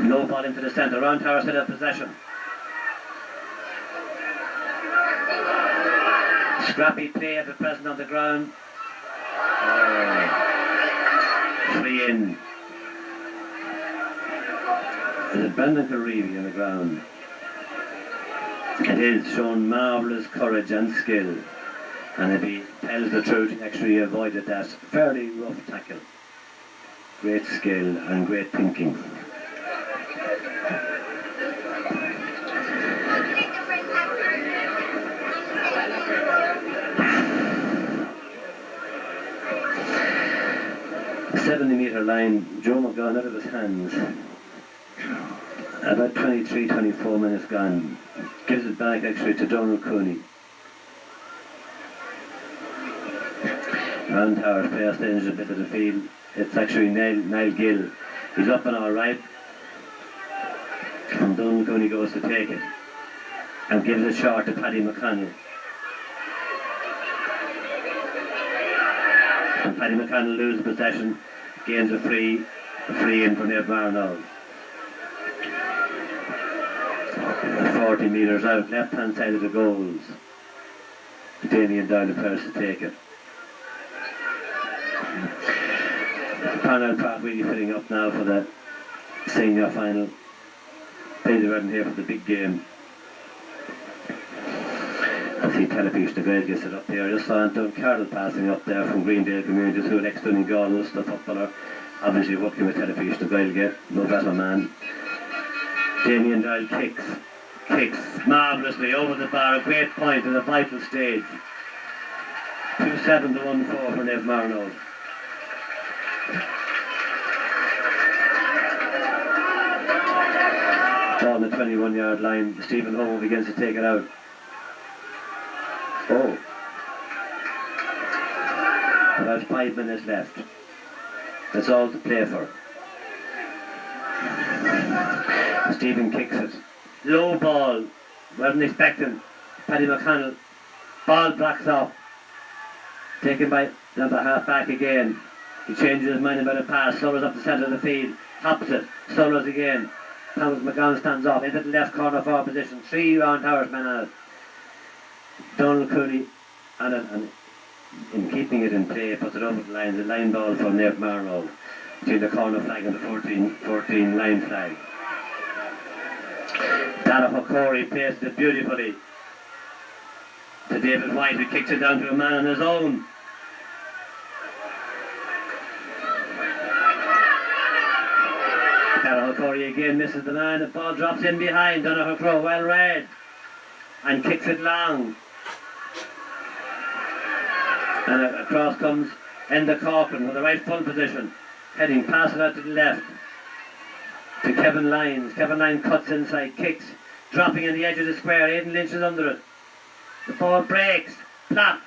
Low ball into the centre, Round Towers still have possession. Scrappy play at the present on the ground. Free in. There's a Brendan Careevy on the ground. It is shown marvellous courage and skill, and if he tells the truth, he actually avoided that fairly rough tackle. Great skill and great thinking. The 70-metre line, Joe McGowan out of his hands. About 23-24 minutes gone. Gives it back actually to Donald Cooney. Round Towers player stays a bit of the field. It's actually Niall Gill. He's up and all right. And Donald Cooney goes to take it. And gives it short to Paddy McConnell. And Paddy McConnell loses possession. Gains a free in for Nev Marnold. 40 metres out, left hand side of the goals. Damien Doyle prepares to take it. Parnell Park really filling up now for the senior final. They're running here for the big game. I see Telepish the Gael gets it up there. I just saw Anton Carroll passing up there from Greendale Communities, who next to Donegal, the footballer. Obviously working with Telepish the Gael get no better man. Damien Doyle kicks marvellously over the bar, a great point at a vital stage. 2-7 to 1-4 for Nev Marnold. Ball on the 21-yard line. Stephen Home begins to take it out. Oh. About 5 minutes left. That's all to play for. Stephen kicks it. Low ball. Wasn't expecting. Paddy McConnell. Ball blocks off. Taken by number half back again. He changes his mind about a pass. Solos up the centre of the field. Hops it. Solos again. Thomas McGowan stands off into the left corner forward position. 3 Round Towers men on it. Donald Cooley and in keeping it in play puts it over the line. The line ball for Nev Marnold between the corner flag and the 14 line flag. Dara Corey plays it beautifully to David White, who kicks it down to a man on his own. Dara Corey again misses the man. The ball drops in behind. Donoghue Crowe, well read, and kicks it long. And across comes Enda Corcoran with the right full position, heading past it out to the left to Kevin Lyons. Kevin Lyons cuts inside, kicks, dropping in the edge of the square. Aidan Lynch is under it. The ball breaks, plop,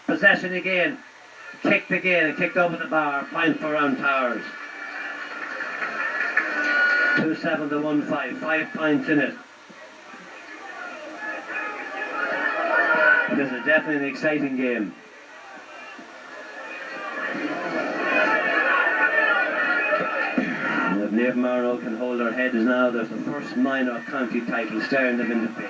possession again, kicked again and kicked over the bar. Point for Round Towers. 2-7 to 1-5, 5 points in it. This is definitely an exciting game. If Naomh Marnoe can hold their heads now, there's the first minor county title staring them in the face.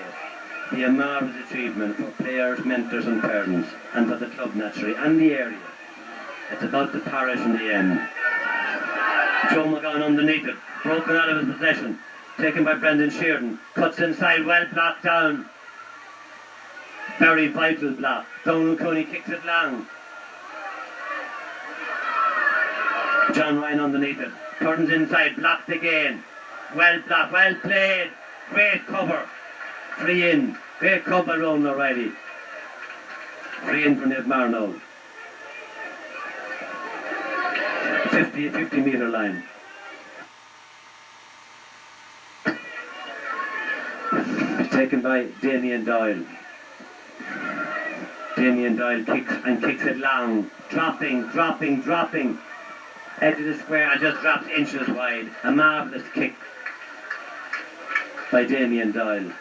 Be a marvellous achievement for players, mentors and parents, and for the club naturally, and the area. It's about the parish in the end. Joe McGowan underneath it, broken out of his possession, taken by Brendan Sheardon, cuts inside, well blocked down. Very vital block. Donald Cooney kicks it long. John Ryan underneath it, turns inside, blocked again. Well blocked, well played, great cover. Free in, great cover, Ronan O'Reilly. Free in for Naomh Marnoe. 50 metre line. It's taken by Damien Doyle. Damien Doyle kicks it long, dropping. Edge of the square and just drops inches wide. A marvellous kick by Damien Doyle.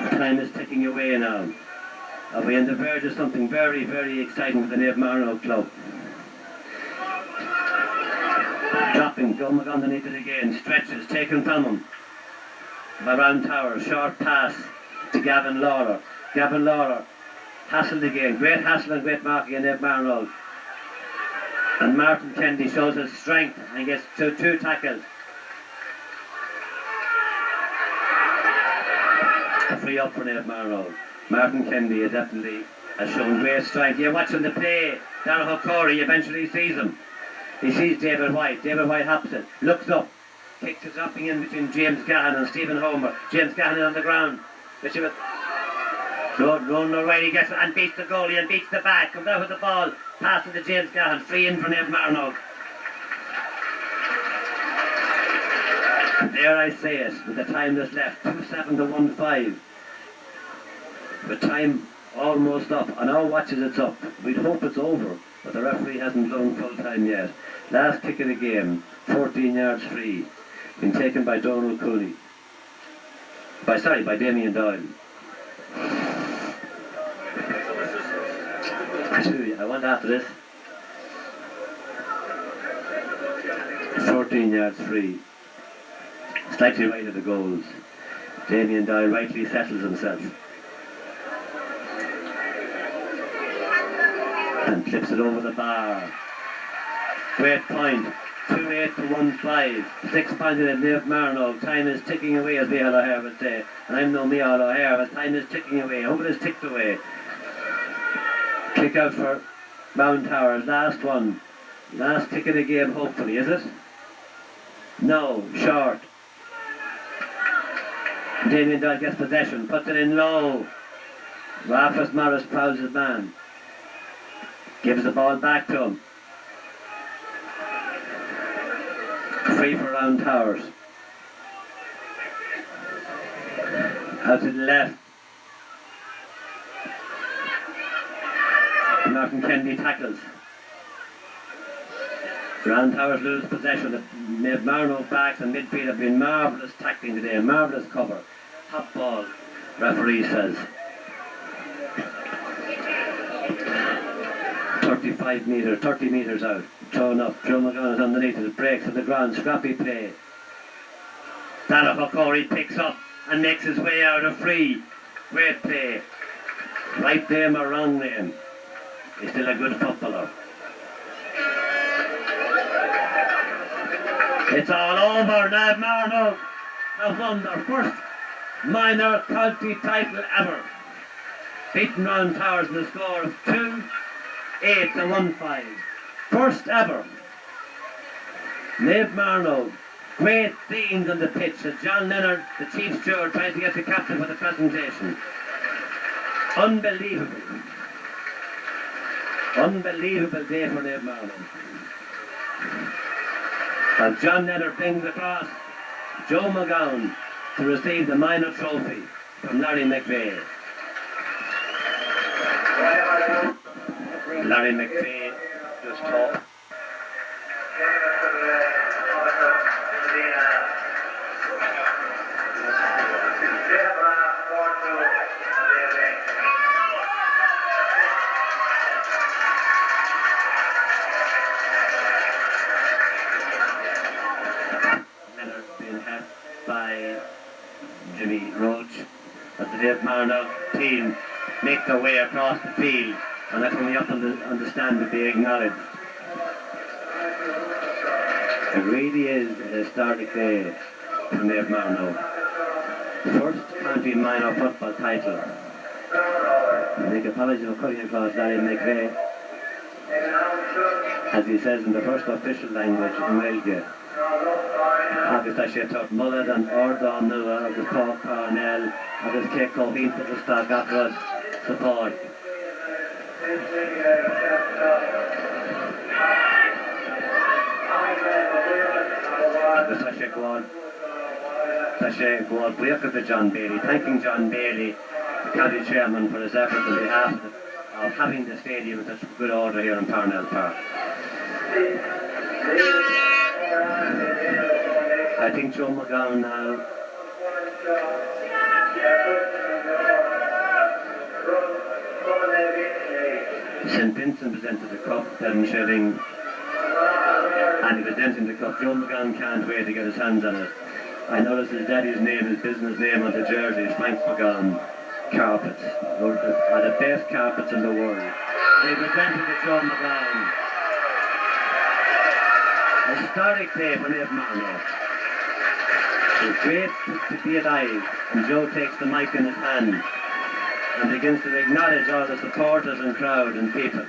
Time is ticking away now. Are we on the verge of something very, very exciting for the Naomh Marnoe club? Dropping, going underneath it again, stretches, taken from him by Round Tower, short pass to Gavin Lawler. Gavin Lawler hassled again, great hassle and great marking in Naomh Marnoe. And Martin Kennedy shows his strength and gets two tackles. A free up for Naomh Marnoe. Martin Kennedy definitely has shown great strength. You're watching the play. Donoghue Corey eventually sees him. He sees David White. David White hops it, looks up, kicks it dropping in between James Gahan and Stephen Homer. James Gahan is on the ground. Ronan O'Reilly gets it and beats the goalie and beats the back. Comes out with the ball, passes to James Gahan. Free in for Naomh Marnoe. There I say it, with the time that's left, 2-7 to 1-5. With time almost up, on our watches it's up. We'd hope it's over, but the referee hasn't blown full time yet. Last kick of the game, 14 yards free, been taken by Donald Cooney. By Damien Doyle. I want after this. 14 yards free. Slightly right of the goals. Damien Doyle rightly settles himself. And clips it over the bar. Great point. 2-8 to 1-5. 6 points in Naomh Marnoe. Time is ticking away, as Micheál O'Hare would say. And I'm no Micheál O'Hare, but time is ticking away. I hope it is ticked away. Kick out for Round Towers. Last one. Last kick of the game, hopefully, is it? No, short. Damien Doyle gets possession, puts it in low. Ralphus Morris prowls his man. Gives the ball back to him. Free for Round Towers. Out to the left. Martin Kennedy tackles. Round Towers lose possession. Naomh Marnoe backs and midfield have been marvellous tackling today, marvellous cover. Top ball, referee says. 35 metres, 30 metres out. Thrown up, Joe McGowan is underneath it, breaks to the ground, scrappy play. Donoghue Corey picks up and makes his way out of free. Great play. Right name or wrong name. He's still a good footballer. It's all over. Nav Marno have won their first minor county title ever. Beaten Round Towers in a score of 2-8 to 1-5. First ever. Nave Marno, great scenes on the pitch as John Leonard, the chief steward, trying to get the captain for the presentation. Unbelievable. Unbelievable day for Nave Marno. As John Leonard brings across Joe McGowan to receive the minor trophy from Larry McVeigh. Larry McVeigh just talked. Leonard being helped by Jimmy Roach as the Dave Marno team make their way across the field and they're coming up on the stand to be acknowledged. It really is a historic day for Dave Marno. First county minor football title. I make apologies for cutting across Larry McVeigh, as he says in the first official language in Welga. Agus tá sé tart mullad an Ordán nua agus Paul Cornell agus Cé Cohínta agus tá gatrad sa pád. Agus tá sé glád briach to John Bailey, thanking John Bailey, the county chairman, for his efforts on behalf of having the stadium in such good order here in Parnell Park. I think Joe McGowan now St. Vincent presented the cup, Devon Shilling, and he presenting the cup. Joe McGowan can't wait to get his hands on it. I noticed his daddy's name, his business name on the jersey is Frank McGowan Carpets. Are the best carpets in the world. And he presented to Joe McGowan. A historic day for Nave Marno. It's great to be alive, and Joe takes the mic in his hand and begins to acknowledge all the supporters and crowd and people.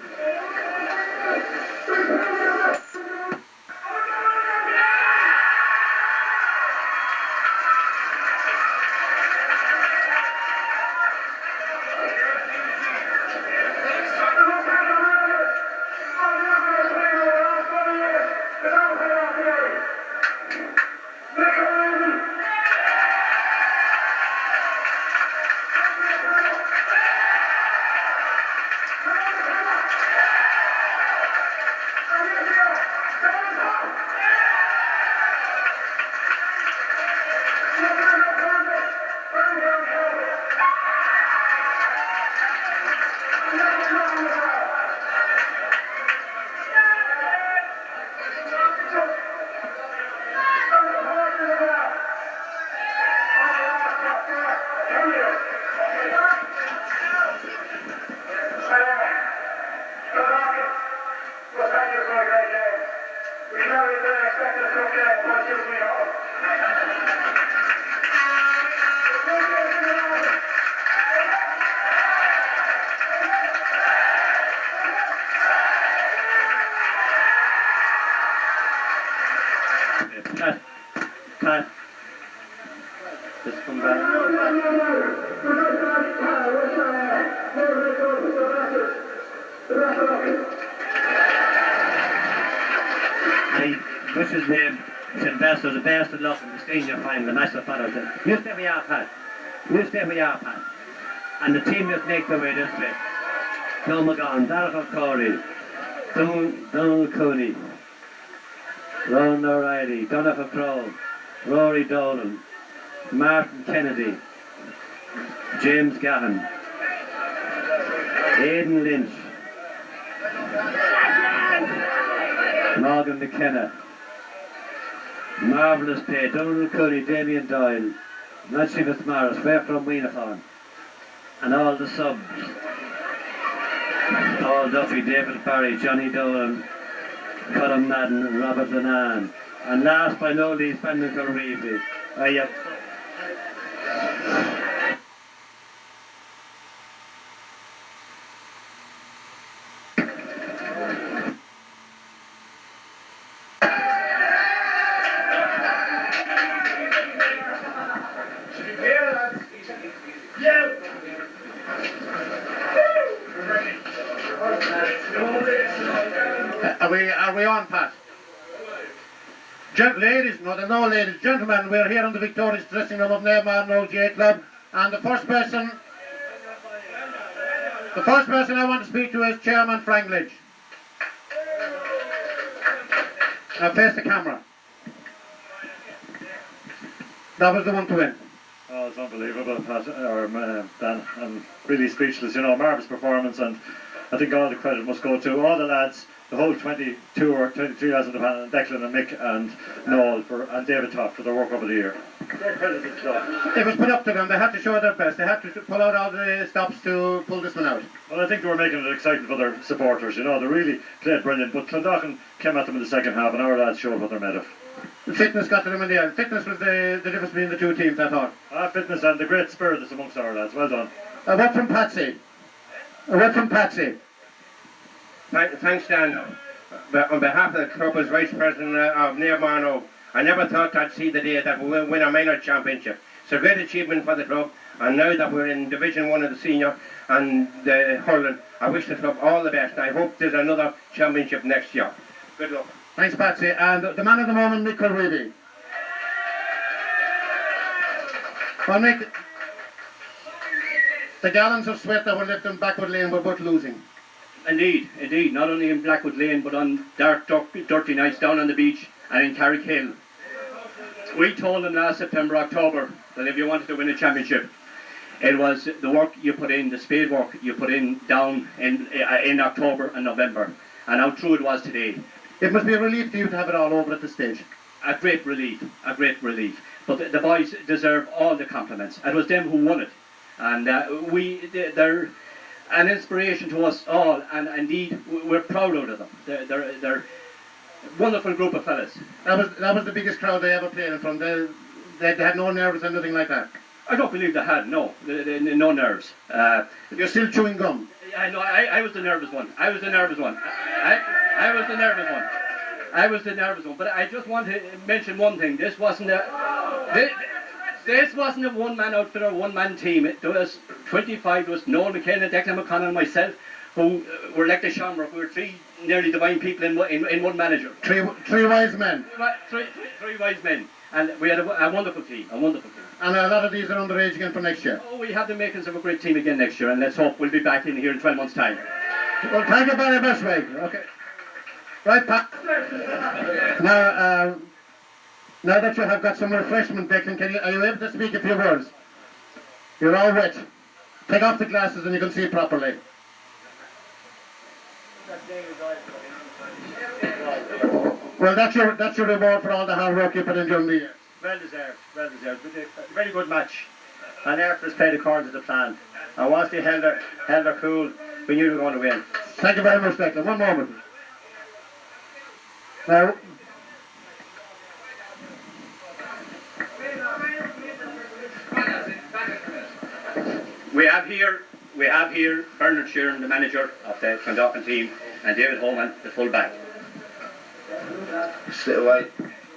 Cut. Just come back. I wish his name Sylvester the best of luck in the senior final, the Master Father said, you stay with your Pat. You stay with your Pat. And the team just make their way this way. Joe McGowan, Darrell Corey, Donald Cooney, Ron O'Reilly, Donovan Crowe, Rory Dolan, Martin Kennedy, James Gavin, Aidan Lynch, Morgan McKenna, marvellous play, Donald Cooney, Damien Doyle, Nancy Morris, way from Weenathon, and all the subs, Paul Duffy, David Barry, Johnny Dolan, Colin Madden and Robert Lennon, And last but not least, Brendan Reeve. Yeah. Are we on, Pat? Ladies, no ladies, gentlemen, we're here in the victorious dressing room of Nairn OGA Club, and the first person I want to speak to is Chairman Frank Lidge. Now face the camera. That was the one to win. Oh, it's unbelievable, Pat, Dan. I'm really speechless. You know, marvellous performance, and I think all the credit must go to all the lads, the whole 22 or 23 lads on the panel, Declan and Mick and Noel and David Toft for their work over the year. Great credit to them. It was put up to them. They had to show their best. They had to pull out all the stops to pull this one out. Well, I think they were making it exciting for their supporters. You know, they really played brilliant. But Clondalkin came at them in the second half, and our lads showed what they're made of. The fitness got to them in the end. Fitness was the difference between the two teams, I thought. Fitness and the great spirit that's amongst our lads. Well done. A word from Patsy. Thanks, Dan. On behalf of the club as Vice President of Nairn, I never thought I'd see the day that we will win a minor championship. It's a great achievement for the club, and now that we're in Division 1 of the senior and the hurling, I wish the club all the best. I hope there's another championship next year. Good luck. Thanks, Patsy. And the man of the moment, Mick Mulready. Well, Mick, the gallons of sweat that were left in Blackwood Lane were both losing. Indeed. Not only in Blackwood Lane, but on dark, dirty nights down on the beach and in Carrickhill. We told them last September, October, that if you wanted to win a championship, it was the work you put in, the spade work you put in down in October and November. And how true it was today. It must be a relief to you to have it all over at this stage. A great relief. But the boys deserve all the compliments. It was them who won it. And they're an inspiration to us all, and indeed we're proud of them. They're a wonderful group of fellas. That was the biggest crowd they ever played in front. They had no nerves or anything like that. I don't believe they had, no nerves. You're still chewing gum. I know, I was the nervous one. I was the nervous one. But I just want to mention one thing. This wasn't a one-man outfit or one-man team. There was 25. There was Noel McKenna, Declan McConnell, and myself, who were like the Shamrock. We were three nearly divine people in one manager. Three wise men. Three wise men. And we had a wonderful team. And a lot of these are underage again for next year. Oh, we have the makings of a great team again next year, and let's hope we'll be back in here in 12 months' time. Well, thank you very much, Mike. Okay. Right, Pat. Now that you have got some refreshment, Declan, are you able to speak a few words? You're all wet. Take off the glasses and you can see properly. Well, that's your reward for all the hard work you put in during the year. Well deserved. A very good match. And Airfors played according to the plan. And once they held their cool, we knew they were going to win. Thank you very much, Declan. One moment. Now, we have here Bernard Sheeran, the manager of the Clondalkin team, and David Holman, the full back. Still,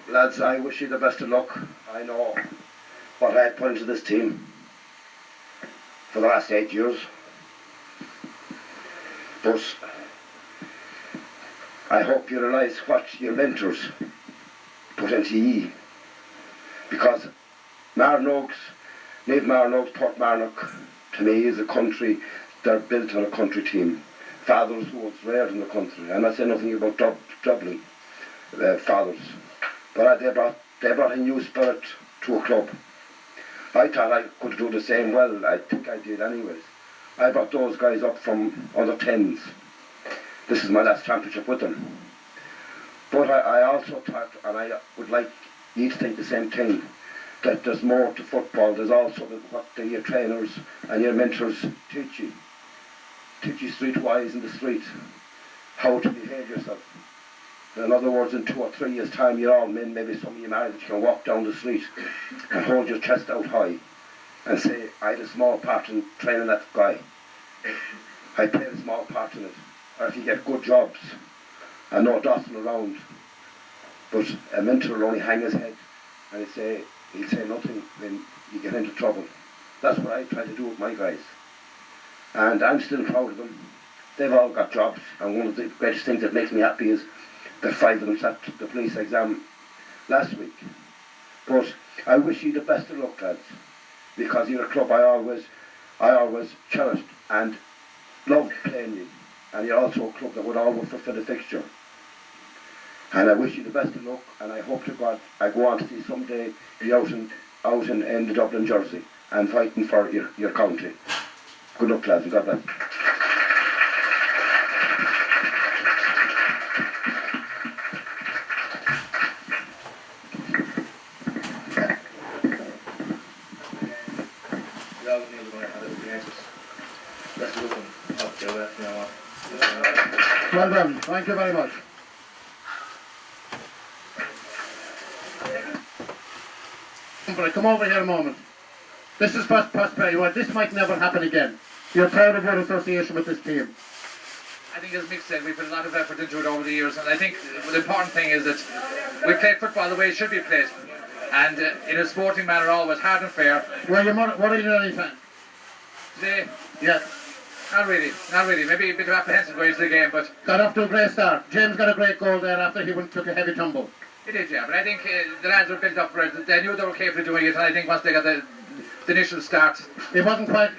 lads, I wish you the best of luck. I know what I had put into this team for the last 8 years. But I hope you realise what your mentors put into ye. Because Marnoaks, Port Marnock, to me is a country, they're built on a country team. Fathers who was reared in the country. I'm not saying nothing about Dublin, fathers. But they brought a new spirit to a club. I thought I could do the same. Well, I think I did anyways. I brought those guys up from under 10s. This is my last championship with them. But I also thought, and I would like you to think the same thing, that there's more to football. There's also what your trainers and your mentors teach you. Teach you streetwise in the street, how to behave yourself. In other words, in 2 or 3 years' time, you're all men, maybe some of you married, that you can walk down the street and hold your chest out high and say, I had a small part in training that guy. I played a small part in it. Or if you get good jobs and no dossing around, but a mentor will only hang his head and he'll say nothing when you get into trouble. That's what I try to do with my guys. And I'm still proud of them. They've all got jobs, and one of the greatest things that makes me happy is that 5 of them sat the police exam last week. But I wish you the best of luck, lads, because you're a club I always cherished and loved playing you, and you're also a club that would always fulfill the fixture. And I wish you the best of luck, and I hope to God I go on to see someday you out in the Dublin jersey and fighting for your country. Good luck, lads, and God bless. Well done. Thank you very much. Come over here a moment. This is prosperity. Well, this might never happen again. You're proud of your association with this team. I think, as Mick said, we put a lot of effort into it over the years, and I think the important thing is that we play football the way it should be played, and in a sporting manner, always hard and fair. Well, what are you doing, fan? Today, Yes. not really. Maybe a bit of apprehension going into the game, but Got off to a great start. James got a great goal there after he took a heavy tumble. it is, yeah. But I think the lads were built up for it. They knew they were capable of doing it, and I think once they got the initial start, It wasn't quite.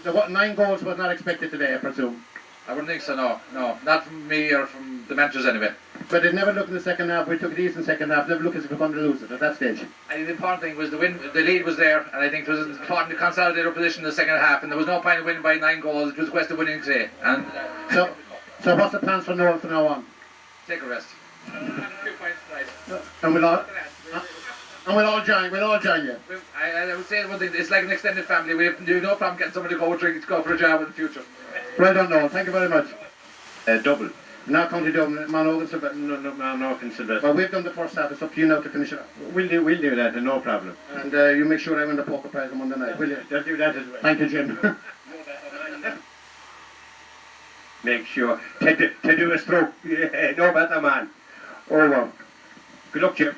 The 9 goals was not expected today, I presume. I wouldn't think so. No, not from me or from the managers anyway. But it never looked in the second half. We took it easy in the second half. Never looked as if we were going to lose it at that stage. I think the important thing was the lead was there, and I think it was important to consolidate our position in the second half, and there was no point in winning by 9 goals. It was a question of winning today, and So what's the plans for Noel from now on? take a rest. And a few points tonight. And we'll all join you. I would say one thing, it's like an extended family. We have no problem getting somebody to go for a job in the future. Well done, Noel. Thank you very much. Dublin. Now County Dublin, Manogan, Sylvester. No, consider it. Well, we've done the first half. It's up to you now to finish it up. We'll do that, no problem. And you make sure I win the poker prize on Monday night, will you? They'll do that as well. Thank you, Jim. Make sure to do a stroke. No better man. Oh, well. Good luck, Jim.